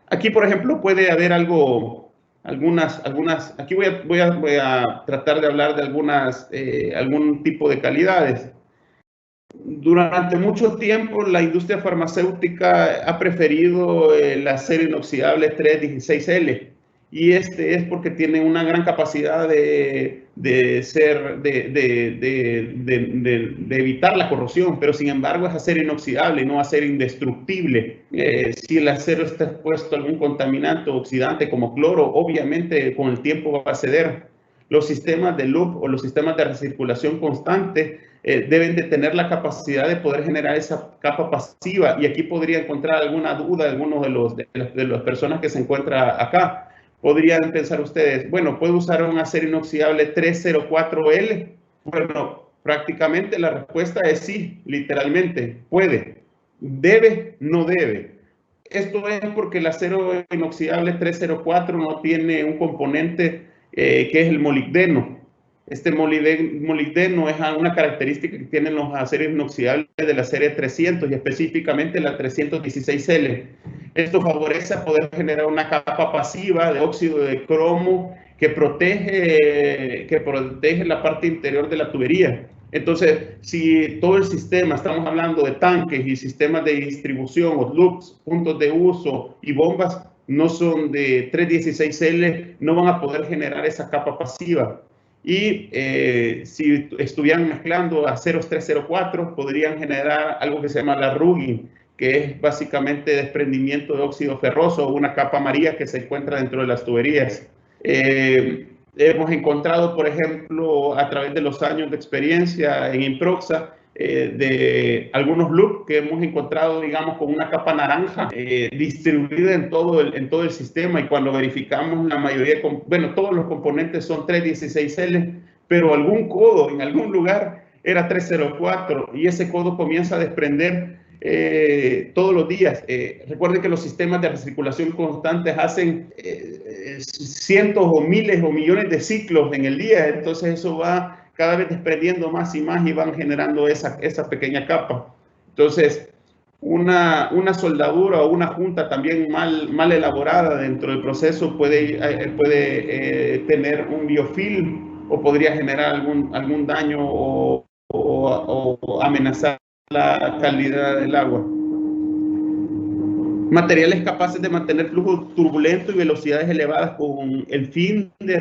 [SPEAKER 2] Aquí, por ejemplo, puede haber aquí voy a tratar de hablar de algún tipo de calidades. Durante mucho tiempo la industria farmacéutica ha preferido el acero inoxidable 316L, y este es porque tiene una gran capacidad de evitar la corrosión, pero sin embargo es acero inoxidable, no acero indestructible. Si el acero está expuesto a algún contaminante o oxidante como cloro, obviamente con el tiempo va a ceder. Los sistemas de loop o los sistemas de recirculación constante deben de tener la capacidad de poder generar esa capa pasiva, y aquí podría encontrar alguna duda de algunos de las personas que se encuentran acá. Podrían pensar ustedes, bueno, ¿puedo usar un acero inoxidable 304L? Bueno, prácticamente la respuesta es sí, literalmente, puede. ¿Debe? No debe. Esto es porque el acero inoxidable 304 no tiene un componente que es el molibdeno. Este molibdeno es una característica que tienen los aceros inoxidables de la serie 300 y específicamente la 316L. Esto favorece a poder generar una capa pasiva de óxido de cromo que protege la parte interior de la tubería. Entonces, si todo el sistema, estamos hablando de tanques y sistemas de distribución, o loops, puntos de uso y bombas, no son de 316L, no van a poder generar esa capa pasiva. Y si estuvieran mezclando aceros 304, podrían generar algo que se llama la rugging, que es básicamente desprendimiento de óxido ferroso, una capa amarilla que se encuentra dentro de las tuberías. Hemos encontrado, por ejemplo, a través de los años de experiencia en Improxa, de algunos loops que hemos encontrado, digamos, con una capa naranja distribuida en todo el sistema, y cuando verificamos la mayoría, bueno, todos los componentes son 316L, pero algún codo en algún lugar era 304 y ese codo comienza a desprender todos los días. Recuerden que los sistemas de recirculación constantes hacen cientos o miles o millones de ciclos en el día, entonces eso va cada vez desprendiendo más y más y van generando esa pequeña capa. Entonces, una soldadura o una junta también mal elaborada dentro del proceso puede tener un biofilm o podría generar algún daño o amenazar la calidad del agua. Materiales capaces de mantener flujo turbulento y velocidades elevadas con el fin de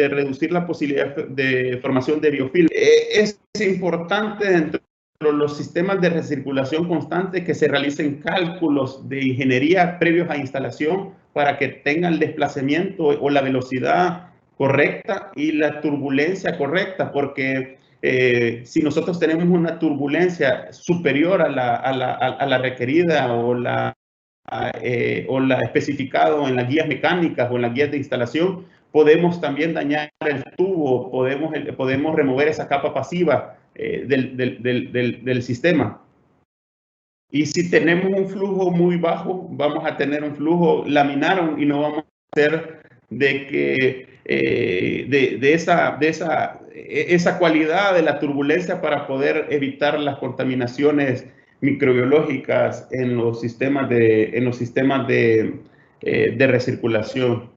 [SPEAKER 2] reducir la posibilidad de formación de biofilm. Es importante dentro de los sistemas de recirculación constante que se realicen cálculos de ingeniería previos a instalación para que tengan el desplazamiento o la velocidad correcta y la turbulencia correcta, porque si nosotros tenemos una turbulencia superior a la requerida o la especificado en las guías mecánicas o en las guías de instalación, podemos también dañar el tubo, podemos remover esa capa pasiva del sistema. Y si tenemos un flujo muy bajo, vamos a tener un flujo laminar y no vamos a hacer de que esa cualidad de la turbulencia para poder evitar las contaminaciones microbiológicas en los sistemas de recirculación.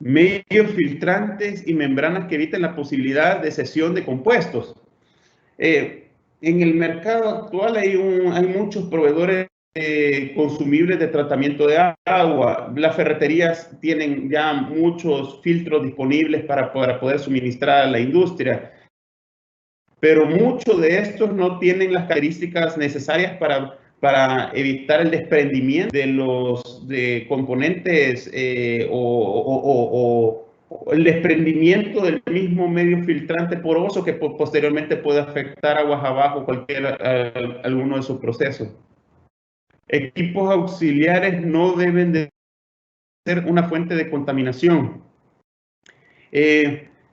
[SPEAKER 2] Medios filtrantes y membranas que eviten la posibilidad de cesión de compuestos. En el mercado actual hay muchos proveedores consumibles de tratamiento de agua. Las ferreterías tienen ya muchos filtros disponibles para poder suministrar a la industria, pero muchos de estos no tienen las características necesarias para evitar el desprendimiento de componentes o el desprendimiento del mismo medio filtrante poroso que posteriormente puede afectar aguas abajo alguno de sus procesos. Equipos auxiliares no deben de ser una fuente de contaminación.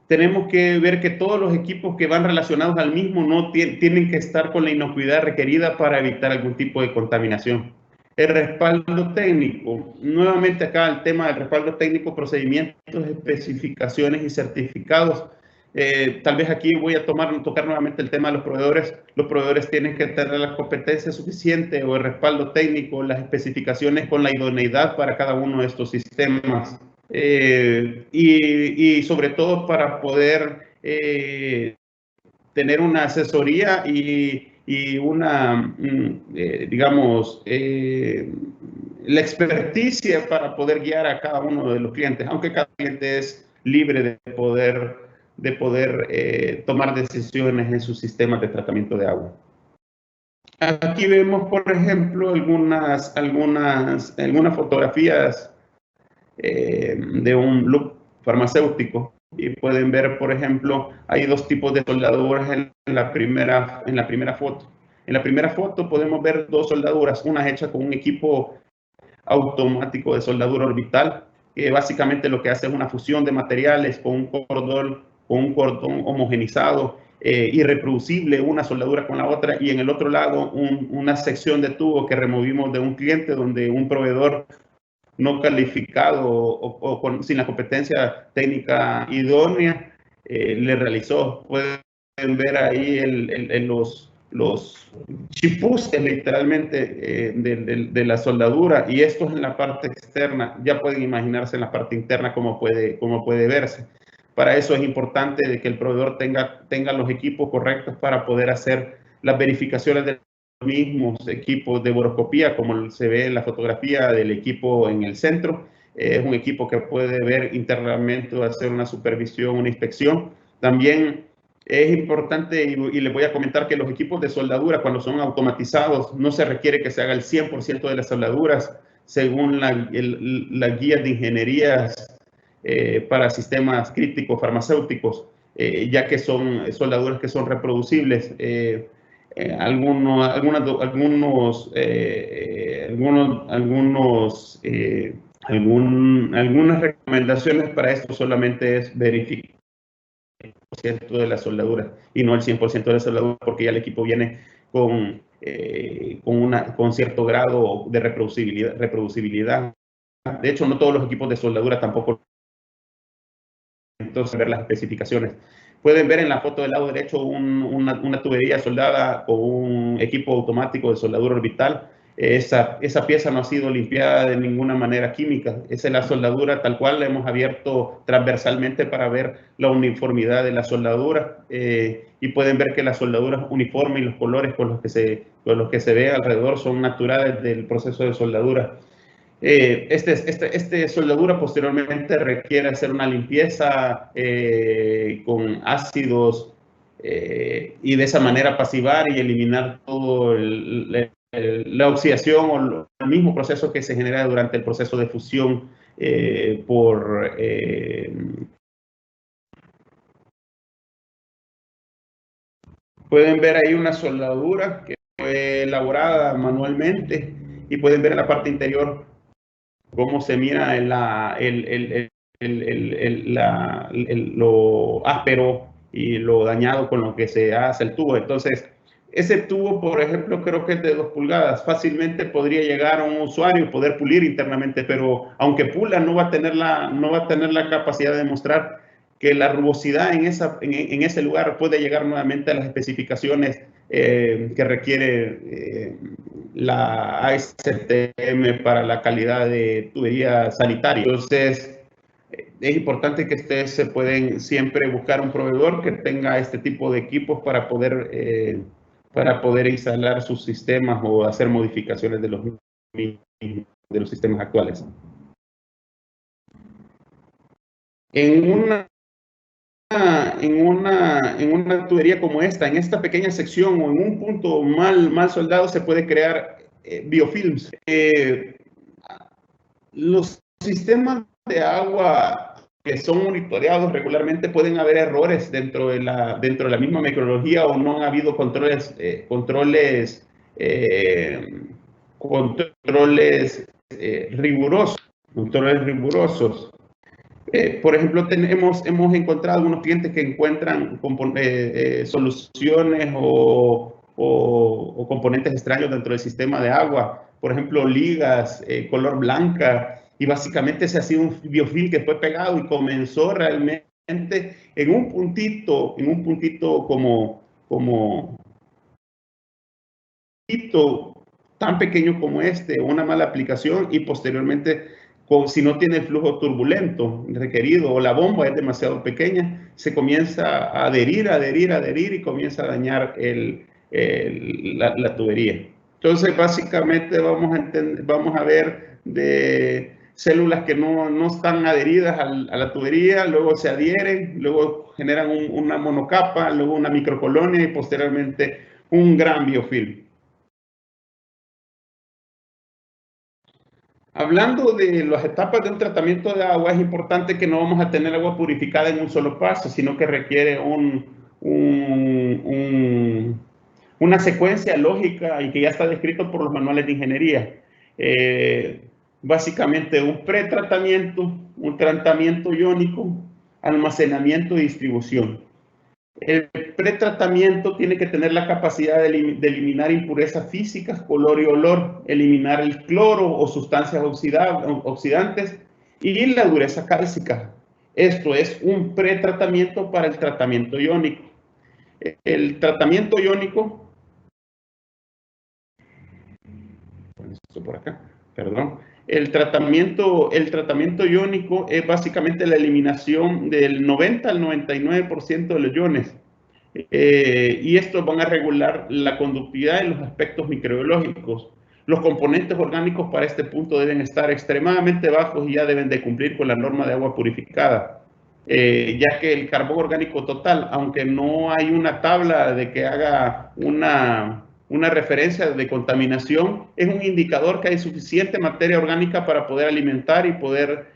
[SPEAKER 2] Tenemos que ver que todos los equipos que van relacionados al mismo no tienen que estar con la inocuidad requerida para evitar algún tipo de contaminación. El respaldo técnico. Nuevamente acá el tema del respaldo técnico, procedimientos, especificaciones y certificados. Tal vez aquí voy a tocar nuevamente el tema de los proveedores. Los proveedores tienen que tener la competencia suficiente o el respaldo técnico, las especificaciones con la idoneidad para cada uno de estos sistemas. Y sobre todo para poder tener una asesoría y una, digamos, la experticia para poder guiar a cada uno de los clientes, aunque cada cliente es libre de poder tomar decisiones en sus sistemas de tratamiento de agua. Aquí vemos, por ejemplo, algunas fotografías de un loop farmacéutico y pueden ver, por ejemplo, hay dos tipos de soldaduras en la primera foto. En la primera foto podemos ver dos soldaduras, una hecha con un equipo automático de soldadura orbital, que básicamente lo que hace es una fusión de materiales con un cordón homogenizado irreproducible, una soldadura con la otra, y en el otro lado una sección de tubo que removimos de un cliente donde un proveedor no calificado o sin la competencia técnica idónea le realizó. Pueden ver ahí los chipustes literalmente de la soldadura, y esto es en la parte externa. Ya pueden imaginarse en la parte interna cómo puede verse. Para eso es importante de que el proveedor tenga los equipos correctos para poder hacer las verificaciones de mismos equipos de boroscopía, como se ve en la fotografía del equipo en el centro. Es un equipo que puede ver internamente, hacer una supervisión, una inspección. También es importante, y les voy a comentar que los equipos de soldadura, cuando son automatizados, no se requiere que se haga el 100% de las soldaduras, según las guías de ingenierías para sistemas críticos farmacéuticos, ya que son soldaduras que son reproducibles. Algunas recomendaciones para esto solamente es verificar el 100% de la soldadura y no el 100% de la soldadura, porque ya el equipo viene con cierto grado de reproducibilidad. De hecho, no todos los equipos de soldadura tampoco. Entonces, ver las especificaciones. Pueden ver en la foto del lado derecho una tubería soldada con un equipo automático de soldadura orbital. Esa pieza no ha sido limpiada de ninguna manera química. Esa es la soldadura tal cual, la hemos abierto transversalmente para ver la uniformidad de la soldadura. Y pueden ver que la soldadura uniforme y los colores con los que se ve alrededor son naturales del proceso de soldadura. Este soldadura posteriormente requiere hacer una limpieza con ácidos y de esa manera pasivar y eliminar todo la oxidación o el mismo proceso que se genera durante el proceso de fusión pueden ver ahí una soldadura que fue elaborada manualmente y pueden ver en la parte interior cómo se mira lo áspero y lo dañado con lo que se hace el tubo. Entonces, ese tubo, por ejemplo, creo que es de 2 pulgadas. Fácilmente podría llegar a un usuario y poder pulir internamente, pero aunque pula, no va a tener la capacidad de mostrar que la rugosidad en ese lugar puede llegar nuevamente a las especificaciones que requiere la ASTM para la calidad de tubería sanitaria. Entonces, es importante que ustedes se pueden siempre buscar un proveedor que tenga este tipo de equipos para poder instalar sus sistemas o hacer modificaciones de los sistemas actuales. En una tubería como esta, en esta pequeña sección o en un punto mal soldado, se puede crear biofilms. Los sistemas de agua que son monitoreados regularmente pueden haber errores dentro de la misma microbiología, o no han habido controles rigurosos. Por ejemplo, hemos encontrado algunos clientes que encuentran soluciones o componentes extraños dentro del sistema de agua. Por ejemplo, ligas color blanca, y básicamente ese ha sido un biofilm que fue pegado y comenzó realmente en un puntito como tan pequeño como una mala aplicación, y posteriormente, si no tiene el flujo turbulento requerido o la bomba es demasiado pequeña, se comienza a adherir y comienza a dañar la tubería. Entonces, básicamente vamos a ver de células que no están adheridas a la tubería, luego se adhieren, luego generan una monocapa, luego una microcolonia y posteriormente un gran biofilm. Hablando de las etapas de un tratamiento de agua, es importante que no vamos a tener agua purificada en un solo paso, sino que requiere una secuencia lógica y que ya está descrito por los manuales de ingeniería. Básicamente un pretratamiento, un tratamiento iónico, almacenamiento y distribución. El pretratamiento tiene que tener la capacidad de eliminar impurezas físicas, color y olor, eliminar el cloro o sustancias oxidantes y la dureza cálcica. Esto es un pretratamiento para el tratamiento iónico. El tratamiento iónico, por acá, perdón. El tratamiento iónico es básicamente la eliminación del 90 al 99% de los iones. y estos van a regular la conductividad y los aspectos microbiológicos. Los componentes orgánicos para este punto deben estar extremadamente bajos y ya deben de cumplir con la norma de agua purificada, ya que el carbón orgánico total, aunque no hay una tabla de que haga una referencia de contaminación, es un indicador que hay suficiente materia orgánica para poder alimentar y poder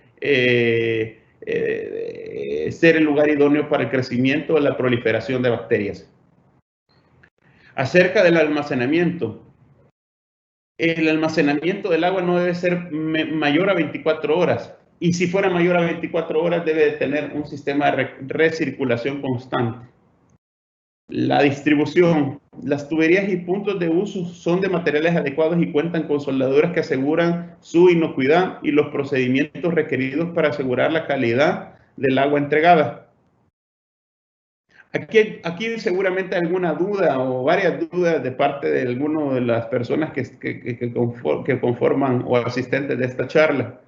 [SPEAKER 2] ser el lugar idóneo para el crecimiento y la proliferación de bacterias. Acerca del almacenamiento. El almacenamiento del agua no debe ser mayor a 24 horas. Y si fuera mayor a 24 horas, debe de tener un sistema de recirculación constante. La distribución. Las tuberías y puntos de uso son de materiales adecuados y cuentan con soldaduras que aseguran su inocuidad y los procedimientos requeridos para asegurar la calidad del agua entregada. Aquí seguramente hay alguna duda o varias dudas de parte de alguna de las personas que conforman o asistentes de esta charla.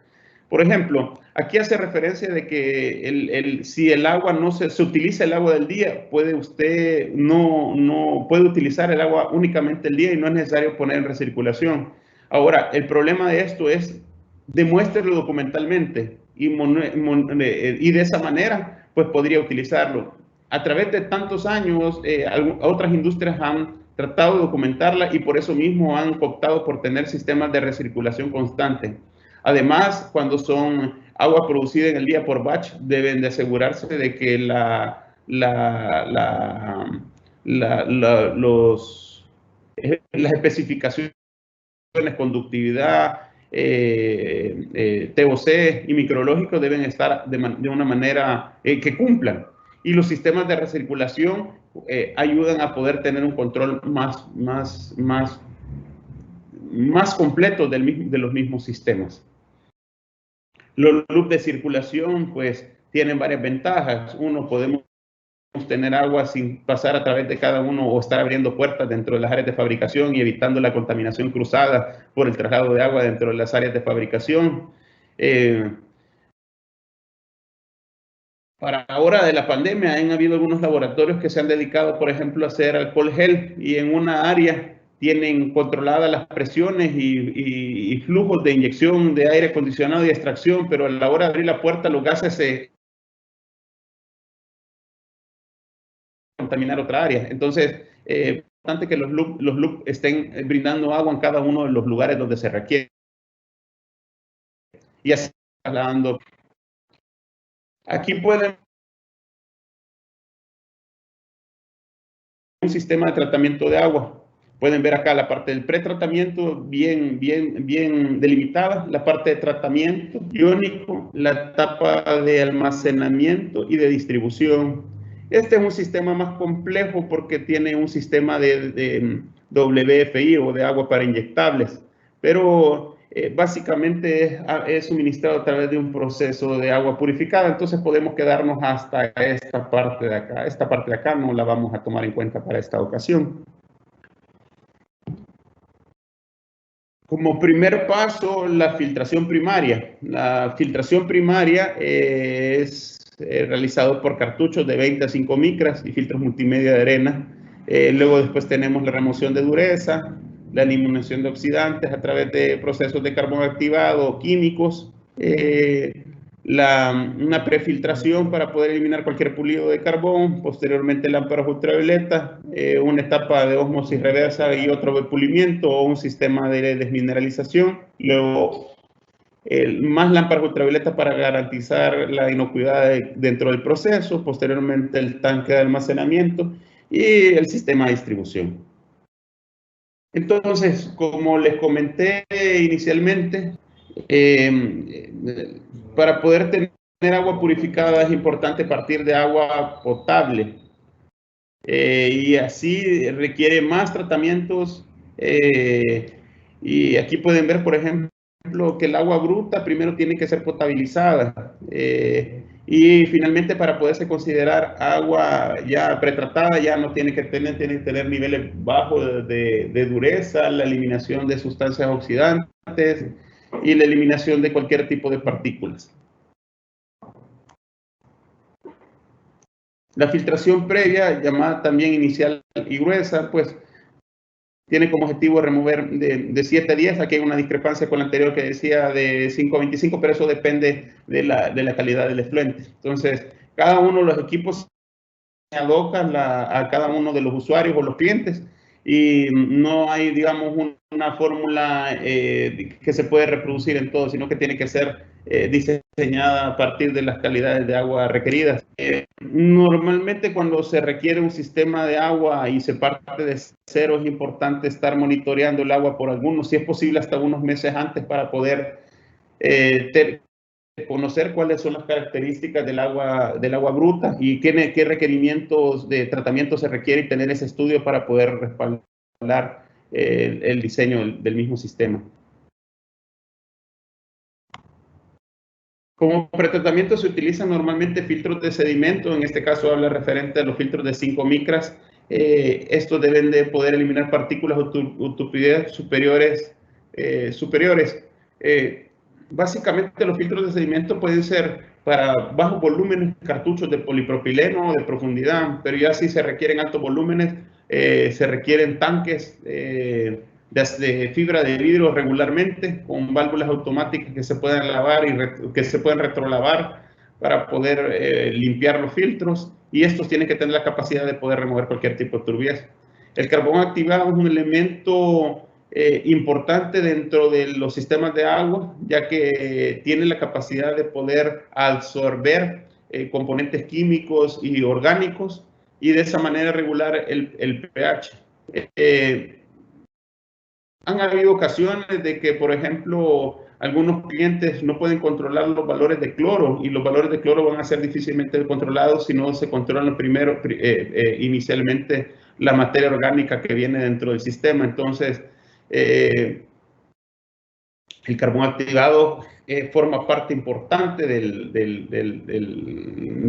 [SPEAKER 2] Por ejemplo, aquí hace referencia de que si el agua no se utiliza el agua del día, puede usted no puede utilizar el agua únicamente el día y no es necesario poner en recirculación. Ahora, el problema de esto es demuéstrelo documentalmente y de esa manera pues podría utilizarlo. A través de tantos años, otras industrias han tratado de documentarla y por eso mismo han optado por tener sistemas de recirculación constante. Además, cuando son agua producida en el día por batch, deben de asegurarse de que las especificaciones, conductividad, TOC y micrológicos deben estar de una manera que cumplan. Y los sistemas de recirculación ayudan a poder tener un control más completo de los mismos sistemas. Los loops de circulación pues tienen varias ventajas. Uno, podemos tener agua sin pasar a través de cada uno o estar abriendo puertas dentro de las áreas de fabricación y evitando la contaminación cruzada por el traslado de agua dentro de las áreas de fabricación. Para ahora de la pandemia han habido algunos laboratorios que se han dedicado, por ejemplo, a hacer alcohol gel y en una área tienen controladas las presiones y flujos de inyección de aire acondicionado y extracción, pero a la hora de abrir la puerta los gases se contaminar otra área. Entonces, es importante que los loops estén brindando agua en cada uno de los lugares donde se requiere. Y así trasladando. Aquí pueden un sistema de tratamiento de agua. Pueden ver acá la parte del pretratamiento bien delimitada, la parte de tratamiento iónico, la etapa de almacenamiento y de distribución. Este es un sistema más complejo porque tiene un sistema de WFI o de agua para inyectables, pero básicamente es suministrado a través de un proceso de agua purificada, entonces podemos quedarnos hasta esta parte de acá. Esta parte de acá no la vamos a tomar en cuenta para esta ocasión. Como primer paso, la filtración primaria. La filtración primaria es realizado por cartuchos de 20 a 5 micras y filtros multimedia de arena. Luego después tenemos la remoción de dureza, la eliminación de oxidantes a través de procesos de carbón activado o químicos, una prefiltración para poder eliminar cualquier pulido de carbón, posteriormente lámparas ultravioleta, una etapa de ósmosis reversa y otro de pulimiento o un sistema de desmineralización, luego más lámparas ultravioleta para garantizar la inocuidad dentro del proceso, posteriormente el tanque de almacenamiento y el sistema de distribución. Entonces, como les comenté inicialmente, para poder tener agua purificada es importante partir de agua potable y así requiere más tratamientos y aquí pueden ver, por ejemplo, que el agua bruta primero tiene que ser potabilizada y finalmente para poderse considerar agua ya pretratada ya no tiene que tener niveles bajos de dureza, la eliminación de sustancias oxidantes y la eliminación de cualquier tipo de partículas. La filtración previa, llamada también inicial y gruesa, pues tiene como objetivo remover de 7 a 10. Aquí hay una discrepancia con la anterior que decía de 5 a 25, pero eso depende de la calidad del efluente. Entonces, cada uno de los equipos se adocan a cada uno de los usuarios o los clientes y no hay, digamos, una fórmula que se puede reproducir en todo, sino que tiene que ser diseñada a partir de las calidades de agua requeridas. Normalmente cuando se requiere un sistema de agua y se parte de cero, es importante estar monitoreando el agua por algunos, si es posible hasta unos meses antes, para poder conocer cuáles son las características del agua bruta y qué requerimientos de tratamiento se requiere, y tener ese estudio para poder respaldar el diseño del mismo sistema. Como pretratamiento se utilizan normalmente filtros de sedimento. En este caso habla referente a los filtros de 5 micras. Estos deben de poder eliminar partículas o tupicidades superiores. Básicamente los filtros de sedimento pueden ser para bajos volúmenes, cartuchos de polipropileno de profundidad, pero ya si se requieren altos volúmenes, se requieren tanques de fibra de vidrio regularmente, con válvulas automáticas que se pueden lavar y que se pueden retrolavar para poder limpiar los filtros, y estos tienen que tener la capacidad de poder remover cualquier tipo de turbidez. El carbón activado es un elemento importante dentro de los sistemas de agua, ya que tiene la capacidad de poder absorber componentes químicos y orgánicos, y de esa manera regular el pH. Han habido ocasiones de que, por ejemplo, algunos clientes no pueden controlar los valores de cloro, y los valores de cloro van a ser difícilmente controlados si no se controlan primero, inicialmente, la materia orgánica que viene dentro del sistema. Entonces, el carbón activado forma parte importante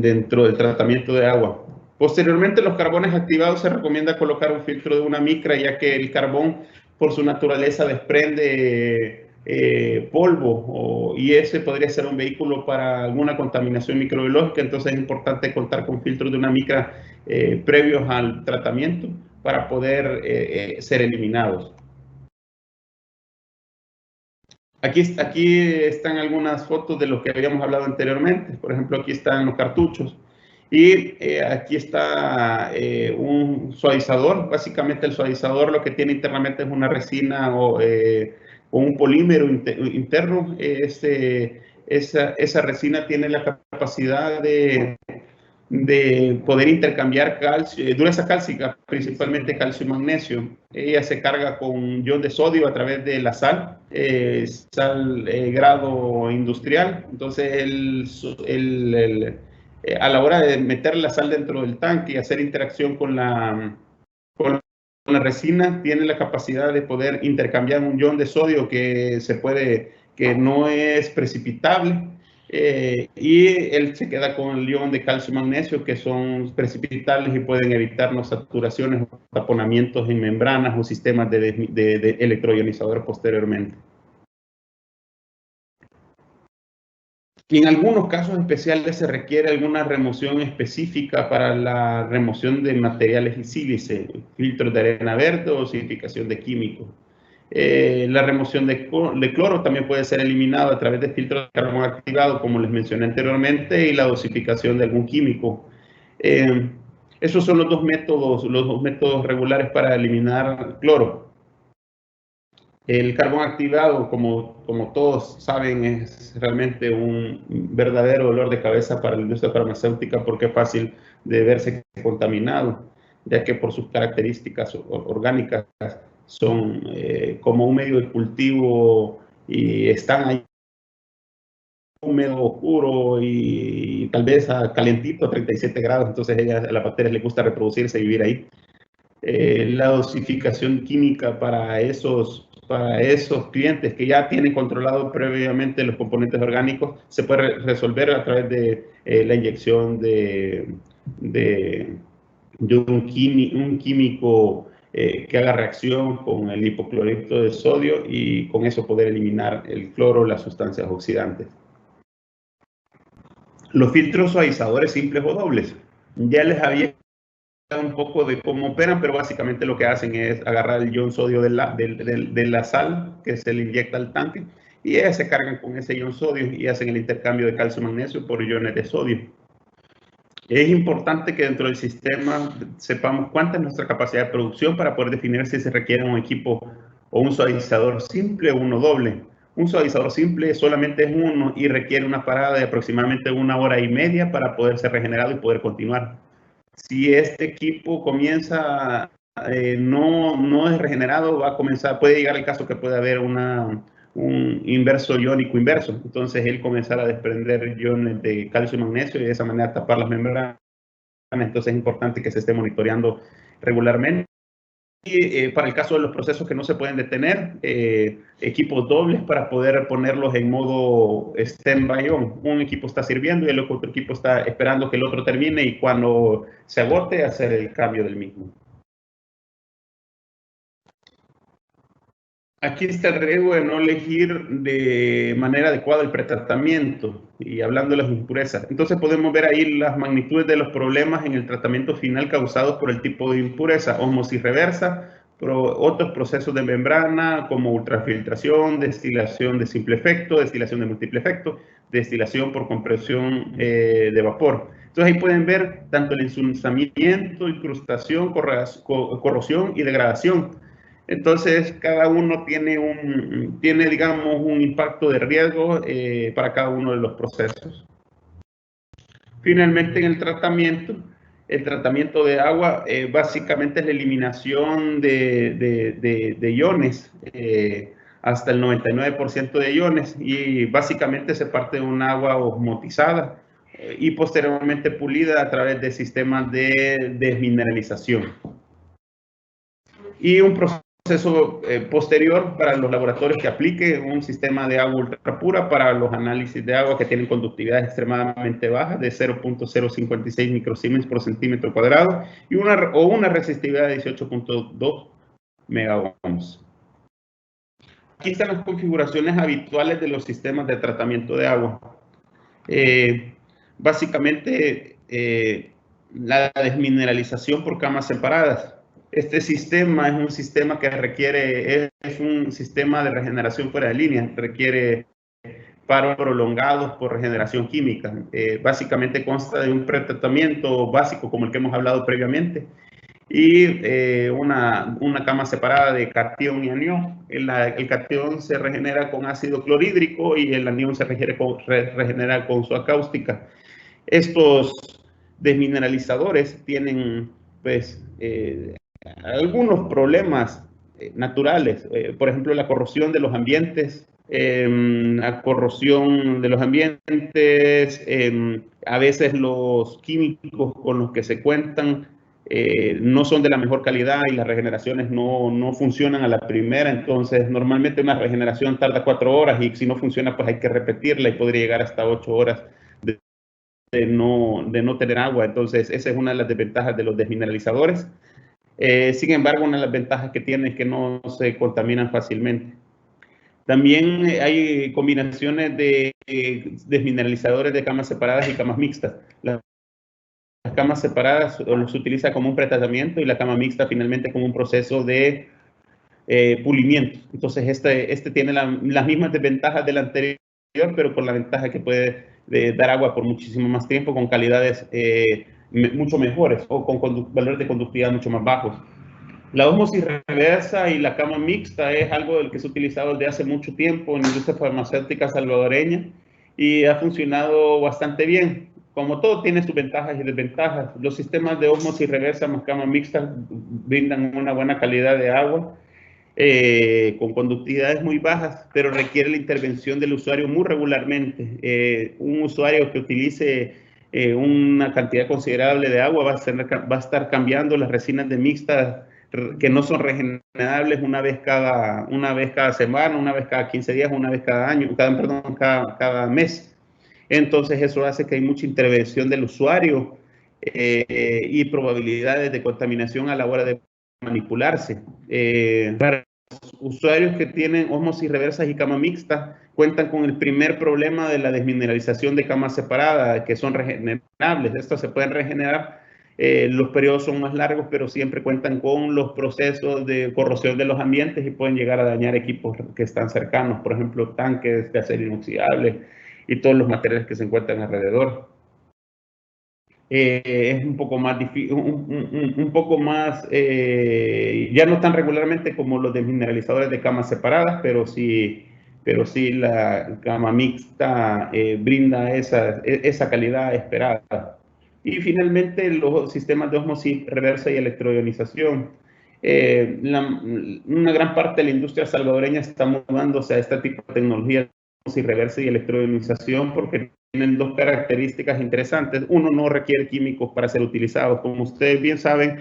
[SPEAKER 2] dentro del tratamiento de agua. Posteriormente, los carbones activados se recomienda colocar un filtro de 1 micra, ya que el carbón, por su naturaleza, desprende polvo, y ese podría ser un vehículo para alguna contaminación microbiológica. Entonces es importante contar con filtros de 1 micra previos al tratamiento para poder ser eliminados. Aquí están algunas fotos de lo que habíamos hablado anteriormente. Por ejemplo, aquí están los cartuchos. Y aquí está un suavizador. Básicamente el suavizador lo que tiene internamente es una resina o un polímero interno. Esa resina tiene la capacidad de poder intercambiar dureza cálcica, principalmente calcio y magnesio. Ella se carga con ion de sodio a través de la sal, grado industrial. Entonces, a la hora de meter la sal dentro del tanque y hacer interacción con la resina, tiene la capacidad de poder intercambiar un ion de sodio que no es precipitable, y él se queda con el ion de calcio y magnesio, que son precipitables y pueden evitarnos saturaciones o taponamientos en membranas o sistemas de electroionizador posteriormente. Y en algunos casos especiales se requiere alguna remoción específica para la remoción de materiales y sílice, filtros de arena verde o dosificación de químicos. La remoción de cloro también puede ser eliminado a través de filtros de carbón activado, como les mencioné anteriormente, y la dosificación de algún químico. Esos son los dos métodos regulares para eliminar cloro. El carbón activado, como todos saben, es realmente un verdadero dolor de cabeza para la industria farmacéutica, porque es fácil de verse contaminado, ya que por sus características orgánicas son como un medio de cultivo y están ahí húmedo, oscuro y tal vez calientito, a 37 grados. Entonces a las bacterias les gusta reproducirse y vivir ahí. La dosificación química para esos clientes que ya tienen controlado previamente los componentes orgánicos se puede resolver a través de la inyección de un químico que haga reacción con el hipoclorito de sodio, y con eso poder eliminar el cloro, las sustancias oxidantes. Los filtros suavizadores simples o dobles. Ya les había un poco de cómo operan, pero básicamente lo que hacen es agarrar el ion sodio de la sal que se le inyecta al tanque y ellas se cargan con ese ion sodio y hacen el intercambio de calcio-magnesio por iones de sodio. Es importante que dentro del sistema sepamos cuánta es nuestra capacidad de producción para poder definir si se requiere un equipo o un suavizador simple o uno doble. Un suavizador simple solamente es uno y requiere una parada de aproximadamente 1 hora y media para poder ser regenerado y poder continuar. Si este equipo comienza, no es regenerado, va a comenzar, puede llegar el caso que puede haber un inverso iónico inverso. Entonces él comenzará a desprender iones de calcio y magnesio y de esa manera tapar las membranas. Entonces es importante que se esté monitoreando regularmente. Y para el caso de los procesos que no se pueden detener, equipos dobles para poder ponerlos en modo stand-by on. Un equipo está sirviendo y el otro equipo está esperando que el otro termine y cuando se agote hacer el cambio del mismo. Aquí está el riesgo de no elegir de manera adecuada el pretratamiento y hablando de las impurezas. Entonces podemos ver ahí las magnitudes de los problemas en el tratamiento final causados por el tipo de impureza, ósmosis reversa, otros procesos de membrana como ultrafiltración, destilación de simple efecto, destilación de múltiple efecto, destilación por compresión de vapor. Entonces ahí pueden ver tanto el ensuciamiento, incrustación, corrosión y degradación. Entonces, cada uno tiene, digamos, un impacto de riesgo para cada uno de los procesos. Finalmente, en el tratamiento de agua básicamente es la eliminación de iones, hasta el 99% de iones, y básicamente se parte de un agua osmotizada y posteriormente pulida a través de sistemas de desmineralización. Y un proceso posterior para los laboratorios que aplique un sistema de agua ultra pura para los análisis de agua que tienen conductividad extremadamente baja de 0.056 microsiemens por centímetro cuadrado y una resistividad de 18.2 megaohms. Aquí están las configuraciones habituales de los sistemas de tratamiento de agua. Básicamente, la desmineralización por camas separadas. Este sistema es un sistema que es un sistema de regeneración fuera de línea, requiere paros prolongados por regeneración química. Básicamente consta de un pretratamiento básico como el que hemos hablado previamente y una cama separada de cation y anión. El cation se regenera con ácido clorhídrico y el anión se regenera con soda cáustica. Estos desmineralizadores tienen pues algunos problemas naturales, por ejemplo la corrosión de los ambientes, a veces los químicos con los que se cuentan no son de la mejor calidad y las regeneraciones no funcionan a la primera. Entonces normalmente una regeneración tarda 4 horas y si no funciona pues hay que repetirla y podría llegar hasta 8 horas de no tener agua. Entonces esa es una de las desventajas de los desmineralizadores. Sin embargo, una de las ventajas que tiene es que no se contaminan fácilmente. También hay combinaciones de desmineralizadores de camas separadas y camas mixtas. Las camas separadas los utiliza como un pretratamiento y la cama mixta finalmente como un proceso de pulimiento. Entonces este tiene las mismas desventajas del anterior, pero con la ventaja que puede dar agua por muchísimo más tiempo con calidades mucho mejores o con valores de conductividad mucho más bajos. La ósmosis reversa y la cama mixta es algo del que se ha utilizado desde hace mucho tiempo en la industria farmacéutica salvadoreña y ha funcionado bastante bien. Como todo tiene sus ventajas y desventajas. Los sistemas de ósmosis reversa más cama mixta brindan una buena calidad de agua con conductividades muy bajas, pero requiere la intervención del usuario muy regularmente. Un usuario que utilice una cantidad considerable de agua va a estar cambiando las resinas de mixtas que no son regenerables una vez cada semana, una vez cada 15 días, una vez cada año, cada mes. Entonces eso hace que hay mucha intervención del usuario y probabilidades de contaminación a la hora de manipularse. Para los usuarios que tienen ósmosis reversas y cama mixta, cuentan con el primer problema de la desmineralización de camas separadas, que son regenerables. Estas se pueden regenerar Los periodos son más largos, pero siempre cuentan con los procesos de corrosión de los ambientes y pueden llegar a dañar equipos que están cercanos, por ejemplo, tanques de acero inoxidable y todos los materiales que se encuentran alrededor. Es un poco más difícil, ya no tan regularmente como los desmineralizadores de camas separadas, pero sí la cama mixta brinda esa calidad esperada. Y finalmente los sistemas de ósmosis reversa y electroionización. Una gran parte de la industria salvadoreña está mudándose a este tipo de tecnología de ósmosis reversa y electroionización porque tienen dos características interesantes. Uno, no requiere químicos para ser utilizados. Como ustedes bien saben,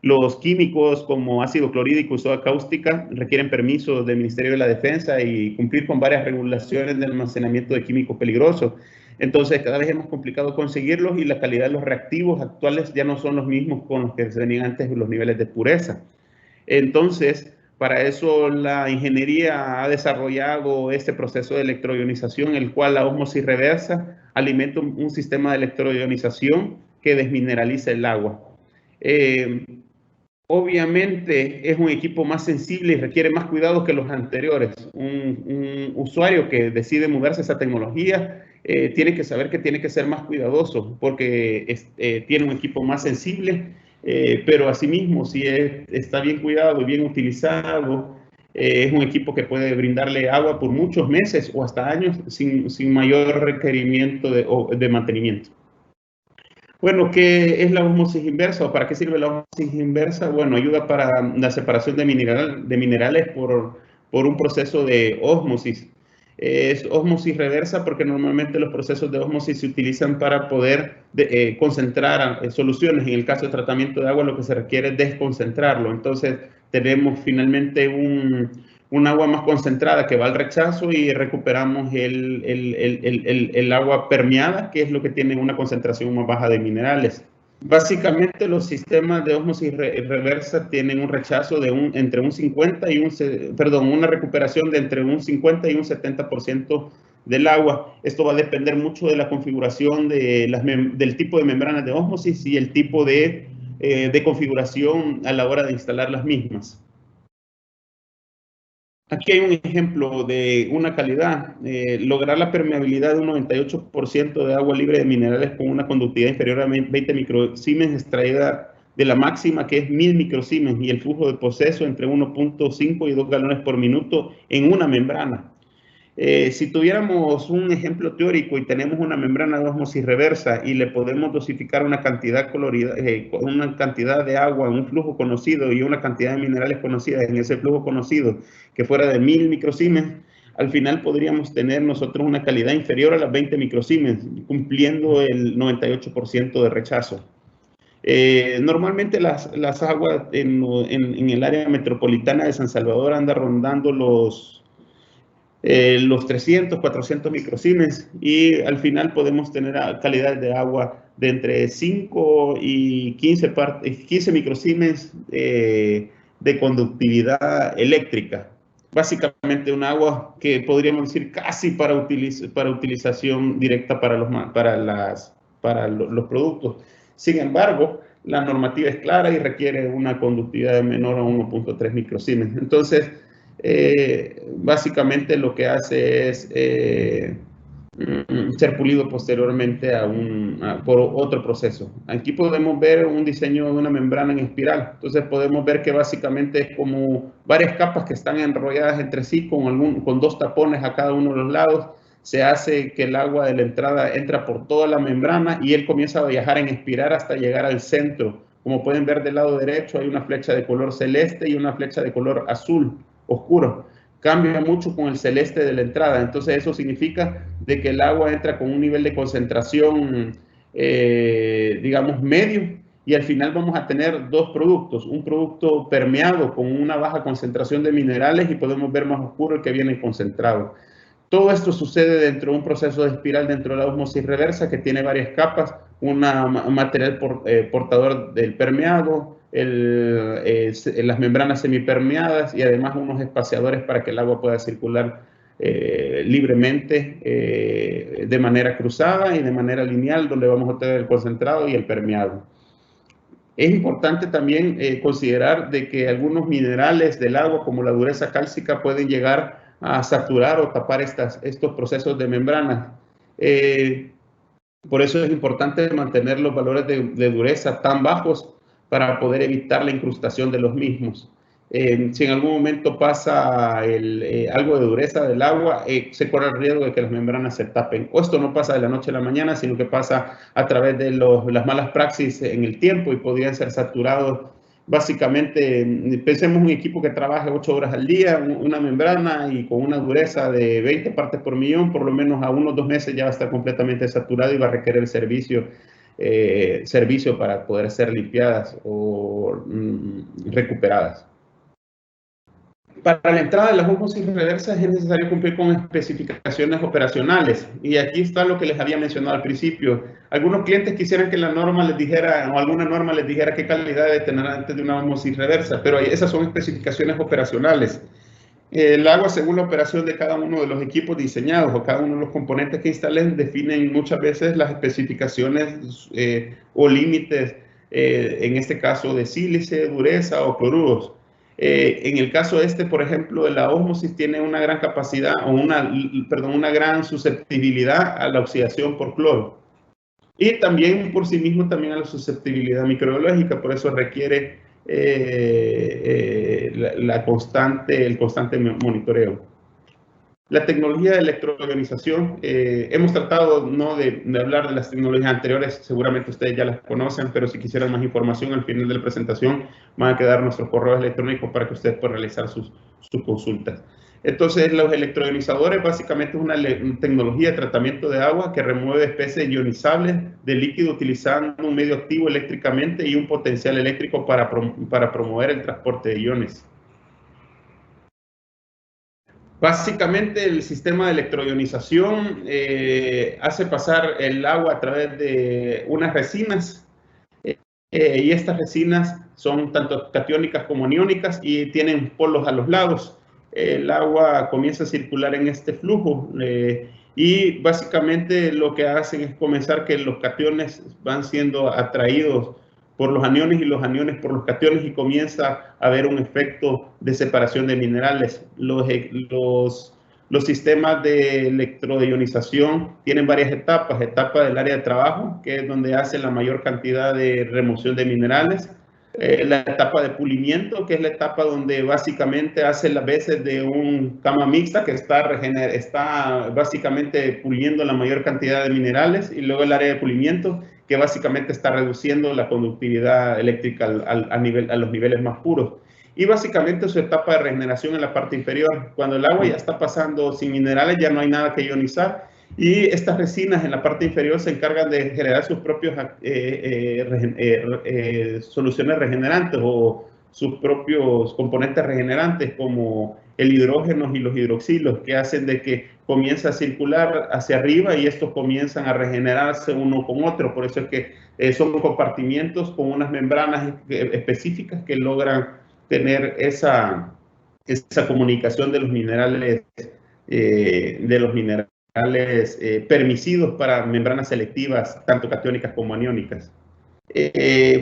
[SPEAKER 2] los químicos como ácido clorhídrico y soda cáustica requieren permisos del Ministerio de la Defensa y cumplir con varias regulaciones de almacenamiento de químicos peligrosos. Entonces, cada vez es más complicado conseguirlos y la calidad de los reactivos actuales ya no son los mismos con los que se tenían antes los niveles de pureza. Entonces, para eso la ingeniería ha desarrollado este proceso de electroionización, el cual la ósmosis reversa alimenta un sistema de electroionización que desmineraliza el agua. Obviamente es un equipo más sensible y requiere más cuidado que los anteriores. Un usuario que decide mudarse a esa tecnología tiene que saber que tiene que ser más cuidadoso porque tiene un equipo más sensible, pero asimismo, si está bien cuidado y bien utilizado, es un equipo que puede brindarle agua por muchos meses o hasta años sin mayor requerimiento de mantenimiento. Bueno, ¿qué es la ósmosis inversa o para qué sirve la ósmosis inversa? Bueno, ayuda para la separación de minerales por un proceso de ósmosis. Es ósmosis reversa porque normalmente los procesos de ósmosis se utilizan para poder concentrar soluciones. En el caso de tratamiento de agua, lo que se requiere es desconcentrarlo. Entonces, tenemos finalmente un agua más concentrada que va al rechazo y recuperamos el agua permeada, que es lo que tiene una concentración más baja de minerales. Básicamente los sistemas de ósmosis reversa tienen un rechazo de entre un 50 y una recuperación de entre un 50 y un 70% del agua. Esto va a depender mucho de la configuración del tipo de membranas de ósmosis y el tipo de configuración a la hora de instalar las mismas. Aquí hay un ejemplo de una calidad, lograr la permeabilidad de un 98% de agua libre de minerales con una conductividad inferior a 20 microsiemens extraída de la máxima que es 1000 microsiemens y el flujo de proceso entre 1.5 y 2 galones por minuto en una membrana. Si tuviéramos un ejemplo teórico y tenemos una membrana de ósmosis reversa y le podemos dosificar una cantidad de agua en un flujo conocido y una cantidad de minerales conocidas en ese flujo conocido que fuera de 1000 microsiemens, al final podríamos tener nosotros una calidad inferior a las 20 microsiemens, cumpliendo el 98% de rechazo. Normalmente las aguas en el área metropolitana de San Salvador andan rondando los 300, 400 microsiemens y al final podemos tener calidades de agua de entre 5 y 15 microsiemens de conductividad eléctrica. Básicamente un agua que podríamos decir casi para utilización directa para los productos. Sin embargo, la normativa es clara y requiere una conductividad menor a 1.3 microsiemens. Entonces, básicamente lo que hace es ser pulido posteriormente por otro proceso. Aquí podemos ver un diseño de una membrana en espiral. Entonces podemos ver que básicamente es como varias capas que están enrolladas entre sí con dos tapones a cada uno de los lados. Se hace que el agua de la entrada entra por toda la membrana y él comienza a viajar en espiral hasta llegar al centro. Como pueden ver del lado derecho hay una flecha de color celeste y una flecha de color azul oscuro. Cambia mucho con el celeste de la entrada, entonces eso significa de que el agua entra con un nivel de concentración, digamos, medio, y al final vamos a tener dos productos, un producto permeado con una baja concentración de minerales y podemos ver más oscuro el que viene concentrado. Todo esto sucede dentro de un proceso de espiral dentro de la ósmosis reversa que tiene varias capas, un material portador del permeado, las membranas semipermeadas y además unos espaciadores para que el agua pueda circular libremente de manera cruzada y de manera lineal, donde vamos a tener el concentrado y el permeado. Es importante también considerar de que algunos minerales del agua, como la dureza cálcica, pueden llegar a saturar o tapar estos procesos de membrana. Por eso es importante mantener los valores de dureza tan bajos para poder evitar la incrustación de los mismos. Si en algún momento pasa algo de dureza del agua, se corre el riesgo de que las membranas se tapen. O esto no pasa de la noche a la mañana, sino que pasa a través de las malas praxis en el tiempo y podrían ser saturados. Básicamente, pensemos un equipo que trabaje 8 horas al día, una membrana y con una dureza de 20 partes por millón, por lo menos a 1 o 2 meses ya va a estar completamente saturado y va a requerir servicio para poder ser limpiadas o recuperadas. Para la entrada de las ósmosis reversas es necesario cumplir con especificaciones operacionales. Y aquí está lo que les había mencionado al principio. Algunos clientes quisieran que la norma les dijera, o alguna norma les dijera qué calidad debe tener antes de una ósmosis reversa, pero esas son especificaciones operacionales. El agua, según la operación de cada uno de los equipos diseñados o cada uno de los componentes que instalen, definen muchas veces las especificaciones o límites, en este caso de sílice, dureza o cloruros. En el caso por ejemplo, de la ósmosis tiene una gran capacidad o una gran susceptibilidad a la oxidación por cloro. Y también por sí mismo también a la susceptibilidad microbiológica, por eso requiere el constante monitoreo. La tecnología de electroionización, hemos tratado de hablar de las tecnologías anteriores, seguramente ustedes ya las conocen, pero si quisieran más información al final de la presentación van a quedar nuestros correos electrónicos para que ustedes puedan realizar sus consultas. Entonces, los electroionizadores básicamente es una tecnología de tratamiento de agua que remueve especies ionizables de líquido utilizando un medio activo eléctricamente y un potencial eléctrico para promover el transporte de iones. Básicamente, el sistema de electroionización hace pasar el agua a través de unas resinas y estas resinas son tanto catiónicas como aniónicas y tienen polos a los lados. El agua comienza a circular en este flujo y básicamente lo que hacen es comenzar que los cationes van siendo atraídos por los aniones y los aniones por los cationes y comienza a haber un efecto de separación de minerales. Los sistemas de electroionización tienen varias etapas. Etapa del área de trabajo, que es donde hace la mayor cantidad de remoción de minerales. La etapa de pulimiento, que es la etapa donde básicamente hace las veces de un cama mixta que está básicamente puliendo la mayor cantidad de minerales, y luego el área de pulimiento, que básicamente está reduciendo la conductividad eléctrica a los niveles más puros. Y básicamente su etapa de regeneración en la parte inferior. Cuando el agua ya está pasando sin minerales, ya no hay nada que ionizar. Y estas resinas en la parte inferior se encargan de generar sus propios soluciones regenerantes o sus propios componentes regenerantes, como el hidrógeno y los hidroxilos, que hacen de que comienza a circular hacia arriba y estos comienzan a regenerarse uno con otro. Por eso es que son compartimientos con unas membranas específicas que logran tener esa comunicación de los minerales permisidos para membranas selectivas, tanto catiónicas como aniónicas.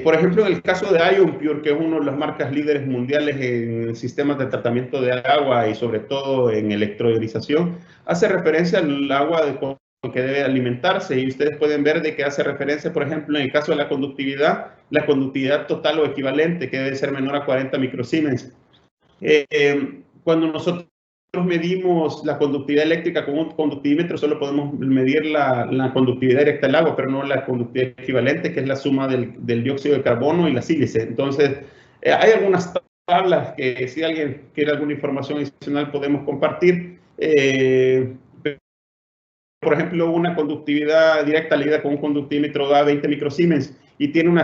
[SPEAKER 2] Por ejemplo, en el caso de IonPure, que es una de las marcas líderes mundiales en sistemas de tratamiento de agua y sobre todo en electroionización, hace referencia al agua con que debe alimentarse, y ustedes pueden ver de que hace referencia, por ejemplo, en el caso de la conductividad total o equivalente, que debe ser menor a 40 microsiemens. Cuando nosotros medimos la conductividad eléctrica con un conductímetro, solo podemos medir la conductividad directa del agua, pero no la conductividad equivalente, que es la suma del dióxido de carbono y la sílice. Entonces, hay algunas tablas que si alguien quiere alguna información adicional podemos compartir. Por ejemplo, una conductividad directa líquida con un conductímetro da 20 microsiemens y tiene una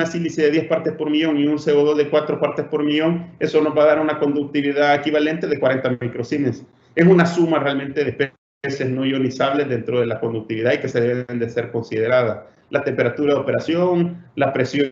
[SPEAKER 2] sílice de 10 partes por millón y un CO2 de 4 partes por millón, eso nos va a dar una conductividad equivalente de 40 microsiemens. Es una suma realmente de especies no ionizables dentro de la conductividad y que se deben de ser consideradas. La temperatura de operación, la presión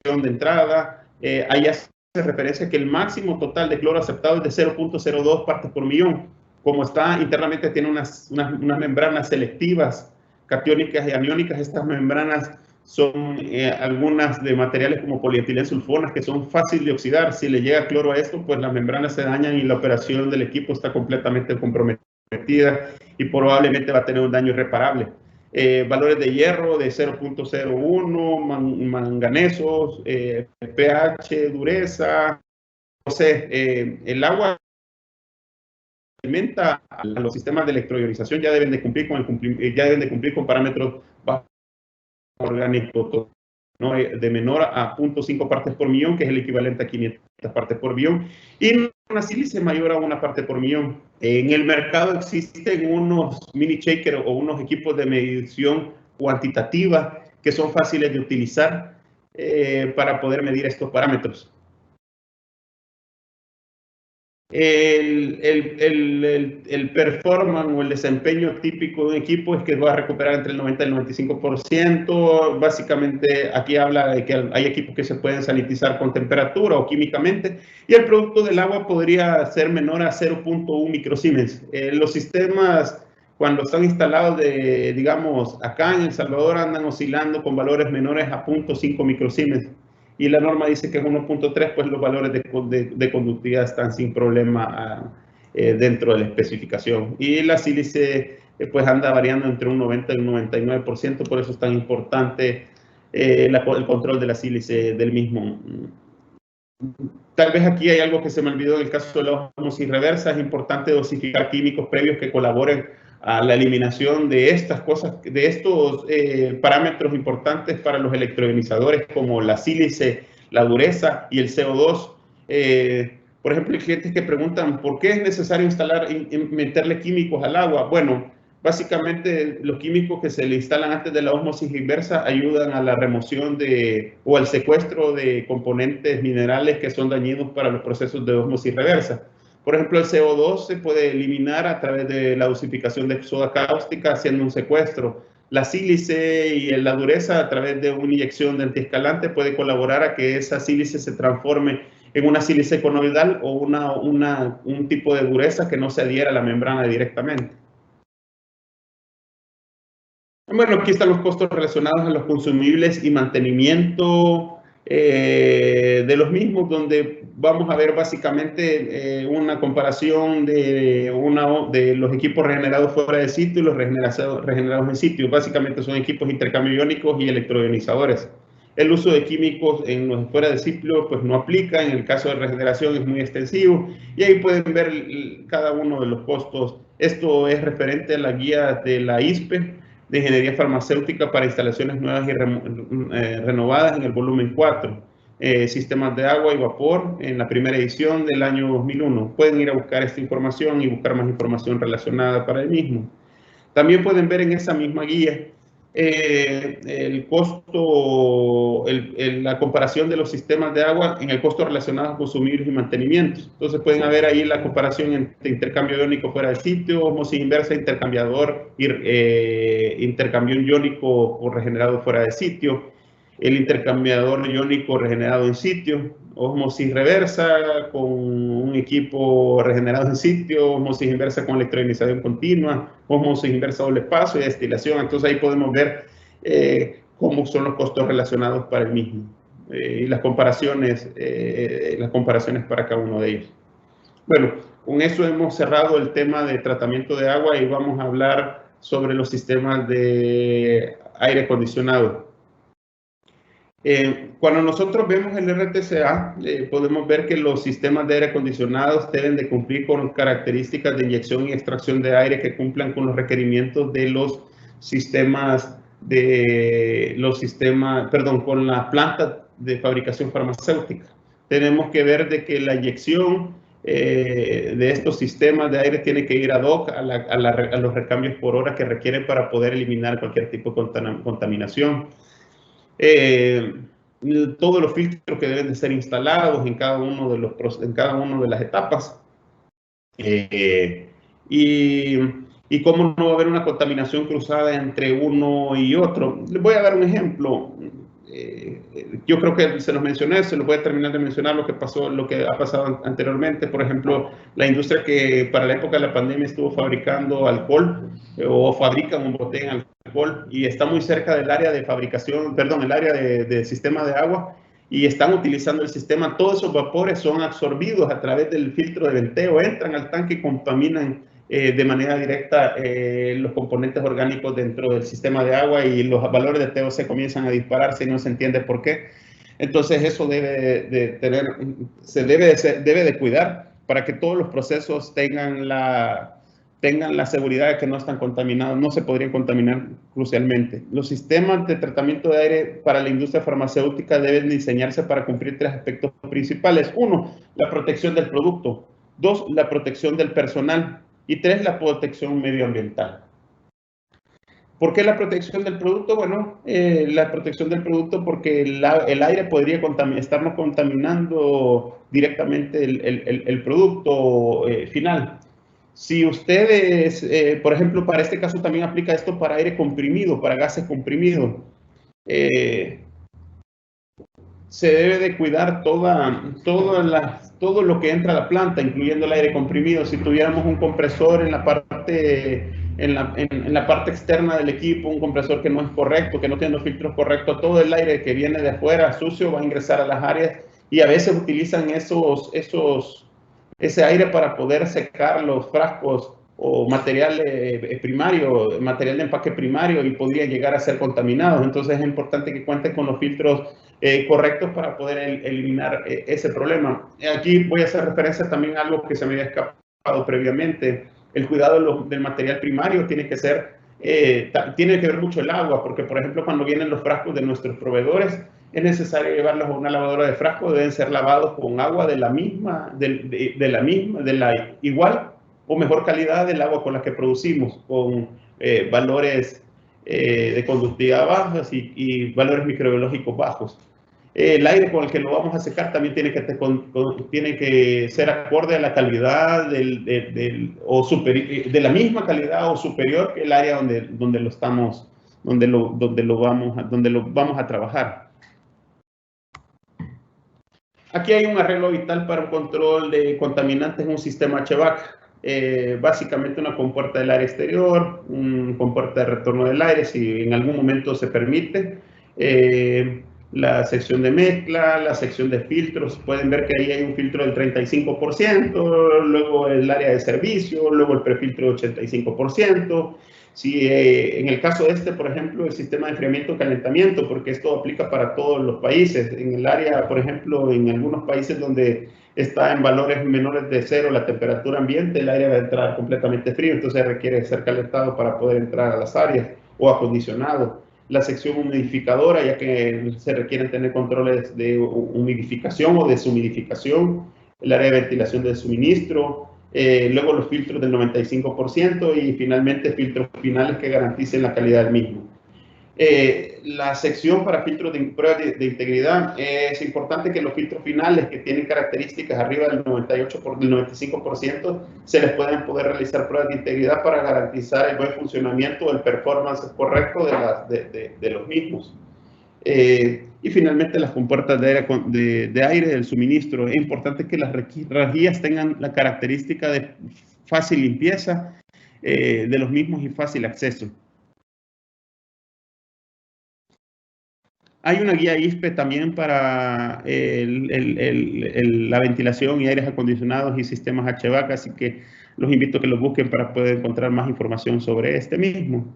[SPEAKER 2] de entrada, ahí hace referencia que el máximo total de cloro aceptado es de 0.02 partes por millón. Como está internamente, tiene unas membranas selectivas, catiónicas y aniónicas. Estas membranas son algunas de materiales como polietileno-sulfonas que son fáciles de oxidar. Si le llega cloro a esto, pues las membranas se dañan y la operación del equipo está completamente comprometida y probablemente va a tener un daño irreparable. Valores de hierro de 0.01, manganesos, pH, dureza. El agua alimenta a los sistemas de electroionización, ya deben de cumplir con parámetros bajos orgánicos, ¿no? De menor a 0.5 partes por millón, que es el equivalente a 500 partes por millón, y una sílice mayor a 1 parte por millón. En el mercado existen unos mini shakers o unos equipos de medición cuantitativa que son fáciles de utilizar para poder medir estos parámetros. El performance o el desempeño típico de un equipo es que va a recuperar entre el 90 y el 95%. Básicamente aquí habla de que hay equipos que se pueden sanitizar con temperatura o químicamente, y el producto del agua podría ser menor a 0.1 microsiemens. Los sistemas, cuando están instalados, digamos, acá en El Salvador, andan oscilando con valores menores a 0.5 microsiemens. Y la norma dice que es 1.3, pues los valores de conductividad están sin problema dentro de la especificación. Y la sílice pues anda variando entre un 90 y un 99%, por eso es tan importante el control de la sílice del mismo. Tal vez aquí hay algo que se me olvidó en el caso de la osmosis reversa. Es importante dosificar químicos previos que colaboren a la eliminación de estas cosas, de estos parámetros importantes para los electroionizadores, como la sílice, la dureza y el CO2. Por ejemplo, hay clientes que preguntan ¿por qué es necesario meterle químicos al agua? Bueno, básicamente los químicos que se le instalan antes de la osmosis inversa ayudan a la remoción o al secuestro de componentes minerales que son dañinos para los procesos de osmosis reversa. Por ejemplo, el CO2 se puede eliminar a través de la dosificación de soda cáustica haciendo un secuestro. La sílice y la dureza a través de una inyección de antiescalante puede colaborar a que esa sílice se transforme en una sílice conoidal o un tipo de dureza que no se adhiera a la membrana directamente. Bueno, aquí están los costos relacionados a los consumibles y mantenimiento de los mismos, donde vamos a ver básicamente una comparación de los equipos regenerados fuera de sitio y los regenerados en sitio. Básicamente son equipos intercambio iónicos y electroionizadores. El uso de químicos en los fuera de sitio pues no aplica. En el caso de regeneración es muy extensivo, y ahí pueden ver cada uno de los costos. Esto es referente a la guía de la ISPE de Ingeniería Farmacéutica para instalaciones nuevas y renovadas en el volumen 4, sistemas de agua y vapor, en la primera edición del año 2001. Pueden ir a buscar esta información y buscar más información relacionada para el mismo. También pueden ver en esa misma guía el costo, la comparación de los sistemas de agua en el costo relacionado a consumibles y mantenimientos. Entonces pueden ver ahí la comparación entre intercambio iónico fuera de sitio, osmosis inversa, intercambiador, intercambio iónico o regenerado fuera de sitio, el intercambiador iónico regenerado en sitio, osmosis reversa con un equipo regenerado en sitio, osmosis inversa con electroionización continua, osmosis inversa doble paso y destilación. Entonces ahí podemos ver cómo son los costos relacionados para el mismo y las comparaciones para cada uno de ellos. Bueno, con eso hemos cerrado el tema de tratamiento de agua y vamos a hablar sobre los sistemas de aire acondicionado. Cuando nosotros vemos el RTCA, podemos ver que los sistemas de aire acondicionados deben de cumplir con características de inyección y extracción de aire que cumplan con los requerimientos de los sistemas con la planta de fabricación farmacéutica. Tenemos que ver de que la inyección de estos sistemas de aire tiene que ir ad hoc a los recambios por hora que requieren para poder eliminar cualquier tipo de contaminación. Todos los filtros que deben de ser instalados en cada uno de las etapas, y cómo no va a haber una contaminación cruzada entre uno y otro. Les voy a dar un ejemplo. yo creo que se los mencioné, se los voy a terminar de mencionar lo que ha pasado anteriormente. Por ejemplo, la industria que para la época de la pandemia estuvo fabricando alcohol o fabrican un botella de alcohol y está muy cerca del área de fabricación, perdón, el área de sistema de agua, y están utilizando el sistema. Todos esos vapores son absorbidos a través del filtro de venteo, entran al tanque y contaminan de manera directa los componentes orgánicos dentro del sistema de agua, y los valores de TOC comienzan a dispararse y no se entiende por qué. Entonces eso debe de cuidar para que todos los procesos tengan la seguridad de que no están contaminados, no se podrían contaminar crucialmente. Los sistemas de tratamiento de aire para la industria farmacéutica deben diseñarse para cumplir 3 aspectos principales. 1, la protección del producto. 2, la protección del personal. Y 3, la protección medioambiental. ¿Por qué la protección del producto? Bueno, la protección del producto porque el aire podría estarnos contaminando directamente el producto final. Si ustedes, por ejemplo, para este caso también aplica esto para aire comprimido, para gases comprimidos. Se debe de cuidar todo lo que entra a la planta, incluyendo el aire comprimido. Si tuviéramos un compresor en la parte externa del equipo, un compresor que no es correcto, que no tiene los filtros correctos, todo el aire que viene de afuera sucio va a ingresar a las áreas, y a veces utilizan ese aire para poder secar los frascos o material primario, material de empaque primario, y podría llegar a ser contaminados. Entonces es importante que cuenten con los filtros correctos para poder eliminar ese problema. Aquí voy a hacer referencia también a algo que se me había escapado previamente. El cuidado del material primario tiene que ver mucho el agua, porque por ejemplo cuando vienen los frascos de nuestros proveedores, es necesario llevarlos a una lavadora de frascos, deben ser lavados con agua de la igual o mejor calidad del agua con la que producimos, con valores de conductividad bajos y valores microbiológicos bajos. El aire con el que lo vamos a secar también tiene que ser acorde a la calidad de la misma calidad o superior que el área donde lo vamos a trabajar. Aquí hay un arreglo vital para un control de contaminantes en un sistema HVAC. Básicamente una compuerta del aire exterior, una compuerta de retorno del aire, si en algún momento se permite. La sección de mezcla, la sección de filtros, pueden ver que ahí hay un filtro del 35%, luego el área de servicio, luego el prefiltro del 85%. Si en el caso de por ejemplo, el sistema de enfriamiento y calentamiento, porque esto aplica para todos los países. En el área, por ejemplo, en algunos países donde está en valores menores de 0 la temperatura ambiente, el aire va a entrar completamente frío, entonces requiere ser calentado para poder entrar a las áreas, o acondicionado. La sección humidificadora, ya que se requieren tener controles de humidificación o deshumidificación, el área de ventilación del suministro, luego los filtros del 95% y finalmente filtros finales que garanticen la calidad del mismo. La sección para filtros de pruebas de integridad, es importante que los filtros finales que tienen características arriba del 95% se les pueden poder realizar pruebas de integridad para garantizar el buen funcionamiento o el performance correcto de los mismos. Y finalmente las compuertas de aire del suministro. Es importante que las rejillas tengan la característica de fácil limpieza de los mismos y fácil acceso. Hay una guía ISPE también para la ventilación y aires acondicionados y sistemas HVAC, así que los invito a que lo busquen para poder encontrar más información sobre este mismo.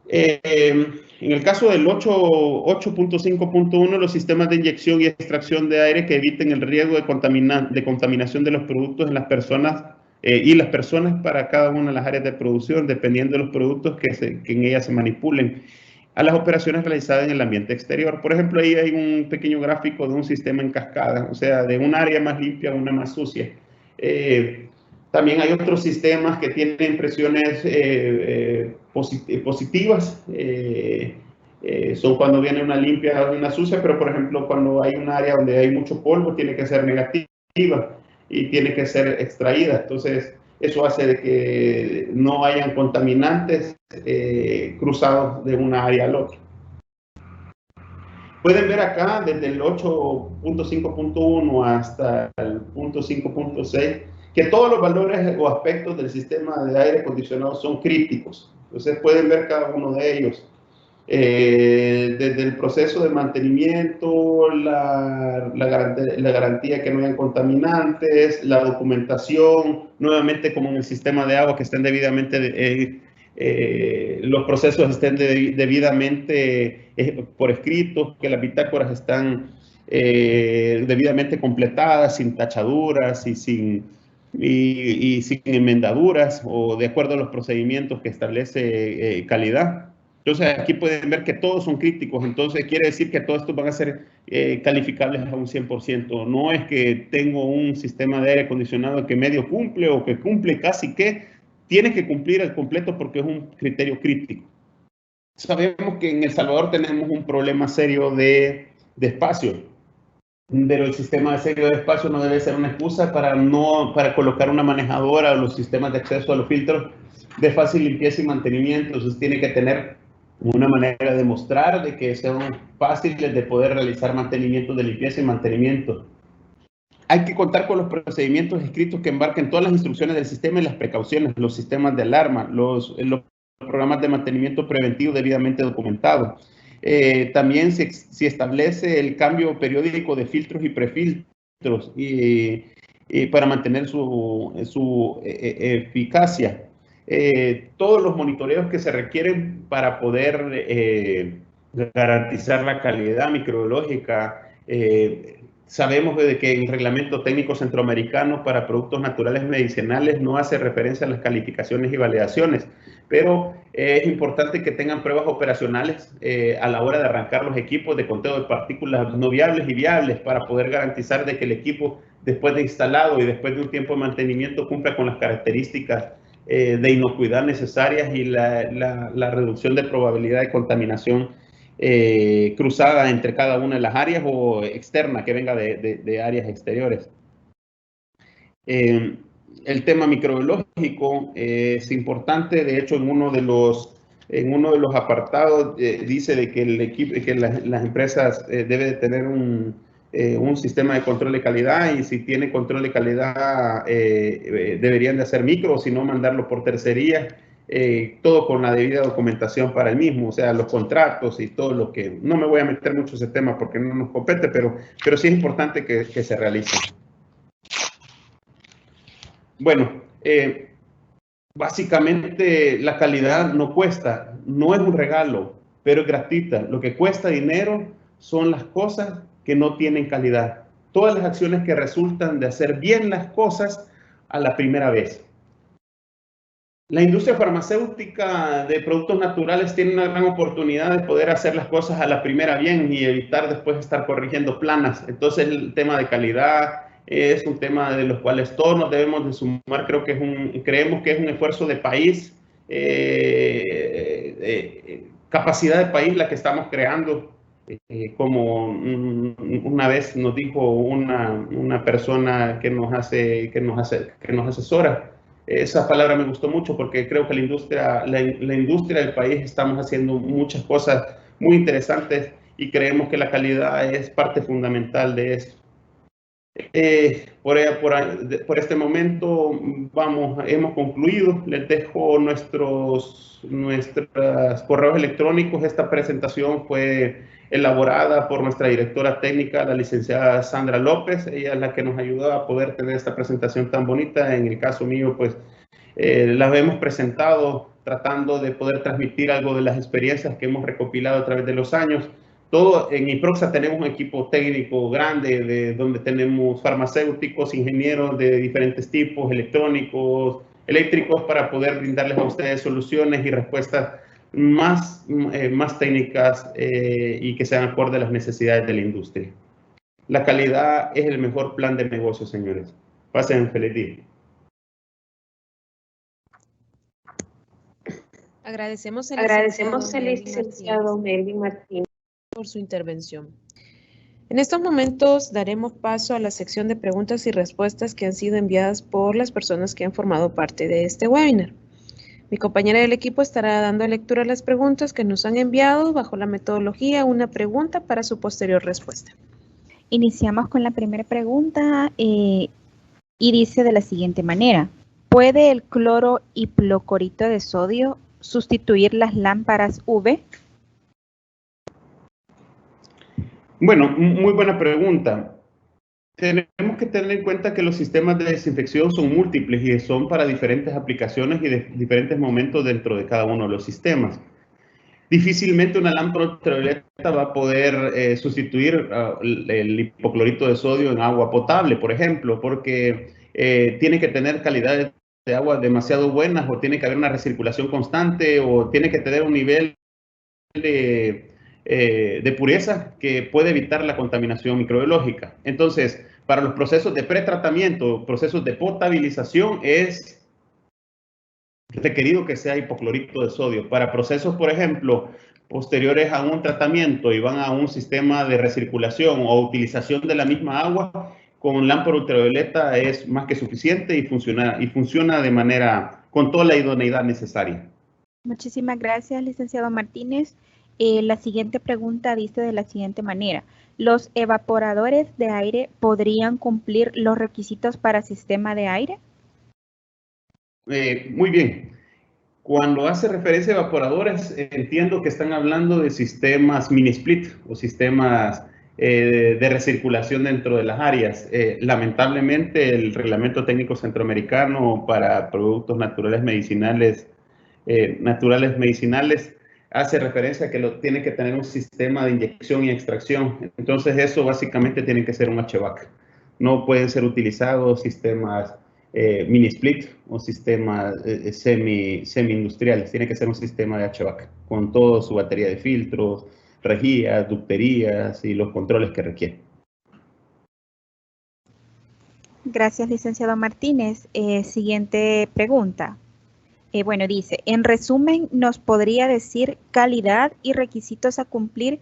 [SPEAKER 2] En el caso del 8.5.1, los sistemas de inyección y extracción de aire que eviten el riesgo de contaminación de los productos en las personas y las personas para cada una de las áreas de producción, dependiendo de los productos que en ellas se manipulen, a las operaciones realizadas en el ambiente exterior. Por ejemplo, ahí hay un pequeño gráfico de un sistema en cascada, o sea, de un área más limpia a una más sucia. También hay otros sistemas que tienen presiones positivas. Son cuando viene una limpia a una sucia, pero por ejemplo, cuando hay un área donde hay mucho polvo, tiene que ser negativa y tiene que ser extraída. Entonces, Eso hace de que no hayan contaminantes cruzados de una área al otro. Pueden ver acá desde el 8.5.1 hasta el punto 5.6 que todos los valores o aspectos del sistema de aire acondicionado son críticos. Entonces pueden ver cada uno de ellos. Desde el proceso de mantenimiento, la garantía que no hayan contaminantes, la documentación, nuevamente como en el sistema de agua que estén debidamente, los procesos estén debidamente por escrito, que las bitácoras están debidamente completadas, sin tachaduras y sin enmendaduras o de acuerdo a los procedimientos que establece calidad. Entonces aquí pueden ver que todos son críticos, entonces quiere decir que todos estos van a ser calificables a un 100%. No es que tengo un sistema de aire acondicionado que medio cumple o que cumple casi que, tiene que cumplir al completo porque es un criterio crítico. Sabemos que en El Salvador tenemos un problema serio de espacio, pero el sistema de espacio no debe ser una excusa para colocar una manejadora o los sistemas de acceso a los filtros de fácil limpieza y mantenimiento. Entonces tiene que tener una manera de mostrar de que sean fáciles de poder realizar mantenimiento de limpieza y mantenimiento. Hay que contar con los procedimientos escritos que embarquen todas las instrucciones del sistema y las precauciones, los sistemas de alarma, los programas de mantenimiento preventivo debidamente documentados. También si establece el cambio periódico de filtros y prefiltros para mantener su eficacia. Todos los monitoreos que se requieren para poder garantizar la calidad microbiológica. Sabemos de que el reglamento técnico centroamericano para productos naturales medicinales no hace referencia a las calificaciones y validaciones, pero es importante que tengan pruebas operacionales a la hora de arrancar los equipos de conteo de partículas no viables y viables para poder garantizar de que el equipo, después de instalado y después de un tiempo de mantenimiento, cumpla con las características de inocuidad necesarias y la reducción de probabilidad de contaminación cruzada entre cada una de las áreas o externa que venga de áreas exteriores. El tema microbiológico es importante. De hecho, en uno de los apartados dice de que el equipo, que las empresas deben de tener un sistema de control de calidad, y si tiene control de calidad deberían de hacer micro, o si no mandarlo por tercería, todo con la debida documentación para el mismo, o sea, los contratos y todo lo que... No me voy a meter mucho ese tema porque no nos compete, pero sí es importante que se realice. Bueno, básicamente la calidad no cuesta, no es un regalo, pero es gratuita. Lo que cuesta dinero son las cosas que no tienen calidad. Todas las acciones que resultan de hacer bien las cosas a la primera vez. La industria farmacéutica de productos naturales tiene una gran oportunidad de poder hacer las cosas a la primera bien y evitar después estar corrigiendo planas. Entonces el tema de calidad es un tema de los cuales todos nos debemos de sumar. Creemos que es un esfuerzo de país, capacidad de país la que estamos creando. Como una vez nos dijo una persona que nos asesora. Esa palabra me gustó mucho porque creo que la industria del país estamos haciendo muchas cosas muy interesantes y creemos que la calidad es parte fundamental de esto. Por este momento hemos concluido. Les dejo nuestros correos electrónicos. Esta presentación fue elaborada por nuestra directora técnica, la licenciada Sandra López. Ella es la que nos ayudó a poder tener esta presentación tan bonita. En el caso mío, pues las hemos presentado tratando de poder transmitir algo de las experiencias que hemos recopilado a través de los años. En IPROXA tenemos un equipo técnico grande donde tenemos farmacéuticos, ingenieros de diferentes tipos, electrónicos, eléctricos, para poder brindarles a ustedes soluciones y respuestas más técnicas y que sean acorde a las necesidades de la industria. La calidad es el mejor plan de negocio, señores. Pasen un feliz día.
[SPEAKER 1] Agradecemos al licenciado Melvin Martínez por su intervención. En estos momentos daremos paso a la sección de preguntas y respuestas que han sido enviadas por las personas que han formado parte de este webinar. Mi compañera del equipo estará dando lectura a las preguntas que nos han enviado bajo la metodología una pregunta para su posterior respuesta.
[SPEAKER 3] Iniciamos con la primera pregunta y dice de la siguiente manera. ¿Puede el cloro hipoclorito de sodio sustituir las lámparas UV?
[SPEAKER 2] Bueno, muy buena pregunta. Tenemos que tener en cuenta que los sistemas de desinfección son múltiples y son para diferentes aplicaciones y de diferentes momentos dentro de cada uno de los sistemas. Difícilmente una lámpara ultravioleta va a poder sustituir el hipoclorito de sodio en agua potable, por ejemplo, porque tiene que tener calidades de agua demasiado buenas, o tiene que haber una recirculación constante, o tiene que tener un nivel de pureza que puede evitar la contaminación microbiológica. Entonces, para los procesos de pretratamiento, procesos de potabilización, es requerido que sea hipoclorito de sodio. Para procesos, por ejemplo, posteriores a un tratamiento y van a un sistema de recirculación o utilización de la misma agua, con lámpara ultravioleta es más que suficiente y funciona de manera con toda la idoneidad necesaria.
[SPEAKER 3] Muchísimas gracias, licenciado Martínez. La siguiente pregunta dice de la siguiente manera. ¿Los evaporadores de aire podrían cumplir los requisitos para sistema de aire?
[SPEAKER 2] Muy bien. Cuando hace referencia a evaporadores, entiendo que están hablando de sistemas mini-split o sistemas de recirculación dentro de las áreas. Lamentablemente, el Reglamento Técnico Centroamericano para Productos Naturales Medicinales hace referencia a que tiene que tener un sistema de inyección y extracción. Entonces, eso básicamente tiene que ser un HVAC. No pueden ser utilizados sistemas mini-split o sistemas semi-industriales. Tiene que ser un sistema de HVAC con toda su batería de filtros, rejillas, ducterías y los controles que requiere.
[SPEAKER 3] Gracias, licenciado Martínez. Siguiente pregunta. Bueno, dice, en resumen, ¿nos podría decir calidad y requisitos a cumplir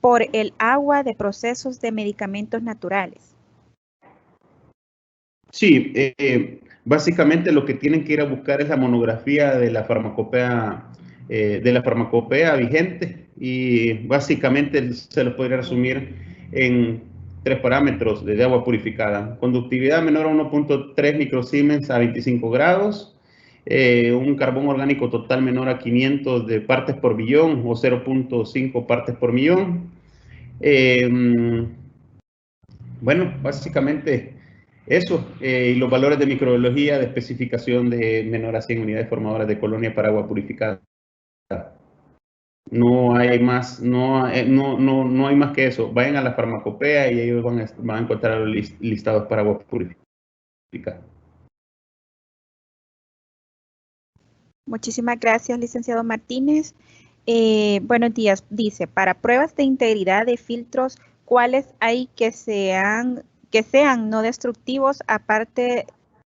[SPEAKER 3] por el agua de procesos de medicamentos naturales?
[SPEAKER 2] Sí, básicamente lo que tienen que ir a buscar es la monografía de la farmacopea vigente, y básicamente se los podría resumir en 3 parámetros de agua purificada: conductividad menor a 1.3 microsiemens a 25 grados, un carbón orgánico total menor a 500 de partes por billón o 0.5 partes por millón. Bueno, básicamente eso, y los valores de microbiología de especificación de menor a 100 unidades formadoras de colonia para agua purificada. No hay más, no hay más que eso. Vayan a la farmacopea y ellos van a encontrar los listados para agua purificada.
[SPEAKER 3] Muchísimas gracias, licenciado Martínez. Buenos días. Dice, para pruebas de integridad de filtros, ¿cuáles hay que sean no destructivos aparte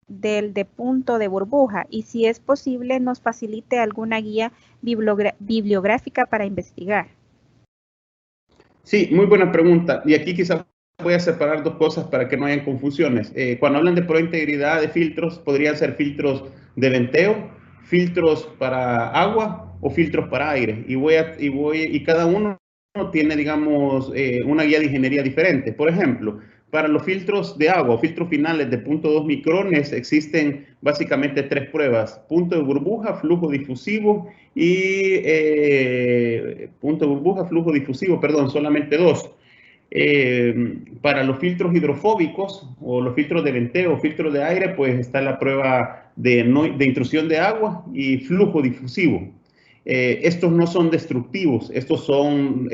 [SPEAKER 3] del de punto de burbuja? Y si es posible, nos facilite alguna guía bibliográfica para investigar.
[SPEAKER 2] Sí, muy buena pregunta. Y aquí quizás voy a separar dos cosas para que no hayan confusiones. Cuando hablan de prueba de integridad de filtros, podrían ser filtros de venteo, filtros para agua o filtros para aire. Y cada uno tiene, digamos, una guía de ingeniería diferente. Por ejemplo, para los filtros de agua o filtros finales de 0.2 micrones existen básicamente 3 pruebas: punto de burbuja, flujo difusivo y solamente 2. Para los filtros hidrofóbicos o los filtros de venteo o filtros de aire, pues está la prueba de intrusión de agua y flujo difusivo. Estos no son destructivos, estos son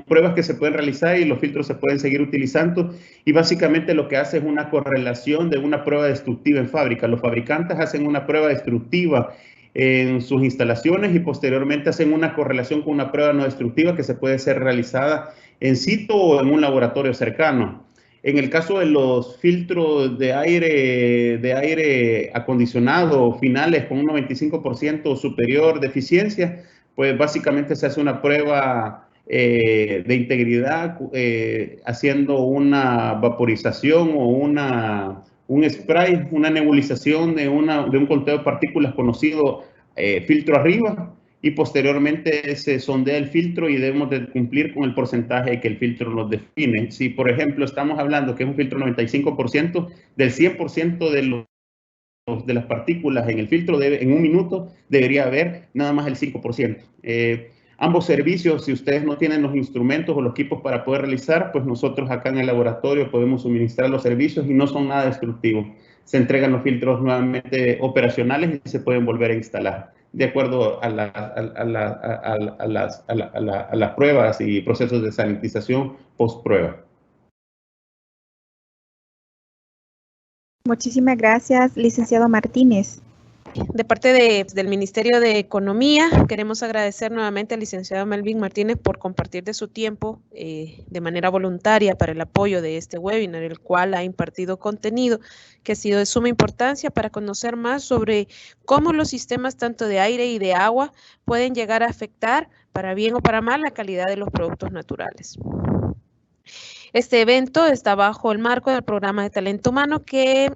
[SPEAKER 2] pruebas que se pueden realizar y los filtros se pueden seguir utilizando, y básicamente lo que hace es una correlación de una prueba destructiva en fábrica. Los fabricantes hacen una prueba destructiva en sus instalaciones y posteriormente hacen una correlación con una prueba no destructiva que se puede ser realizada en sitio o en un laboratorio cercano. En el caso de los filtros de aire acondicionado finales con un 95% superior de eficiencia, pues básicamente se hace una prueba de integridad, haciendo una vaporización o un spray, una nebulización de un conteo de partículas conocido filtro arriba, y posteriormente se sondea el filtro y debemos de cumplir con el porcentaje que el filtro nos define. Si, por ejemplo, estamos hablando que es un filtro 95%, del 100% de las partículas en el filtro, en un minuto debería haber nada más el 5%. Ambos servicios, si ustedes no tienen los instrumentos o los equipos para poder realizar, pues nosotros acá en el laboratorio podemos suministrar los servicios y no son nada destructivos. Se entregan los filtros nuevamente operacionales y se pueden volver a instalar de acuerdo a las pruebas y procesos de sanitización post-prueba.
[SPEAKER 3] Muchísimas gracias, licenciado Martínez.
[SPEAKER 1] De parte del Ministerio de Economía, queremos agradecer nuevamente al licenciado Melvin Martínez por compartir de su tiempo de manera voluntaria para el apoyo de este webinar, el cual ha impartido contenido que ha sido de suma importancia para conocer más sobre cómo los sistemas tanto de aire y de agua pueden llegar a afectar para bien o para mal la calidad de los productos naturales. Este evento está bajo el marco del programa de talento humano que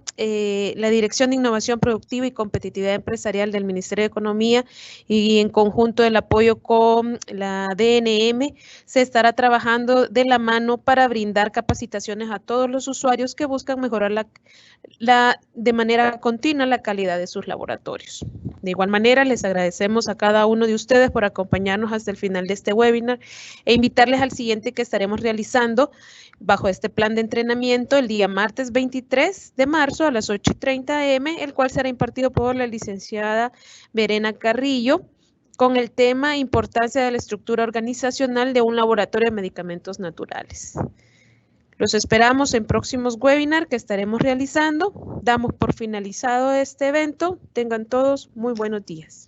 [SPEAKER 1] la Dirección de Innovación Productiva y Competitividad Empresarial del Ministerio de Economía y en conjunto del apoyo con la DNM se estará trabajando de la mano para brindar capacitaciones a todos los usuarios que buscan mejorar de manera continua la calidad de sus laboratorios. De igual manera, les agradecemos a cada uno de ustedes por acompañarnos hasta el final de este webinar e invitarles al siguiente que estaremos realizando bajo este plan de entrenamiento el día martes 23 de marzo a las 8:30 am, el cual será impartido por la licenciada Verena Carrillo con el tema Importancia de la estructura organizacional de un laboratorio de medicamentos naturales. Los esperamos en próximos webinars que estaremos realizando. Damos por finalizado este evento. Tengan todos muy buenos días.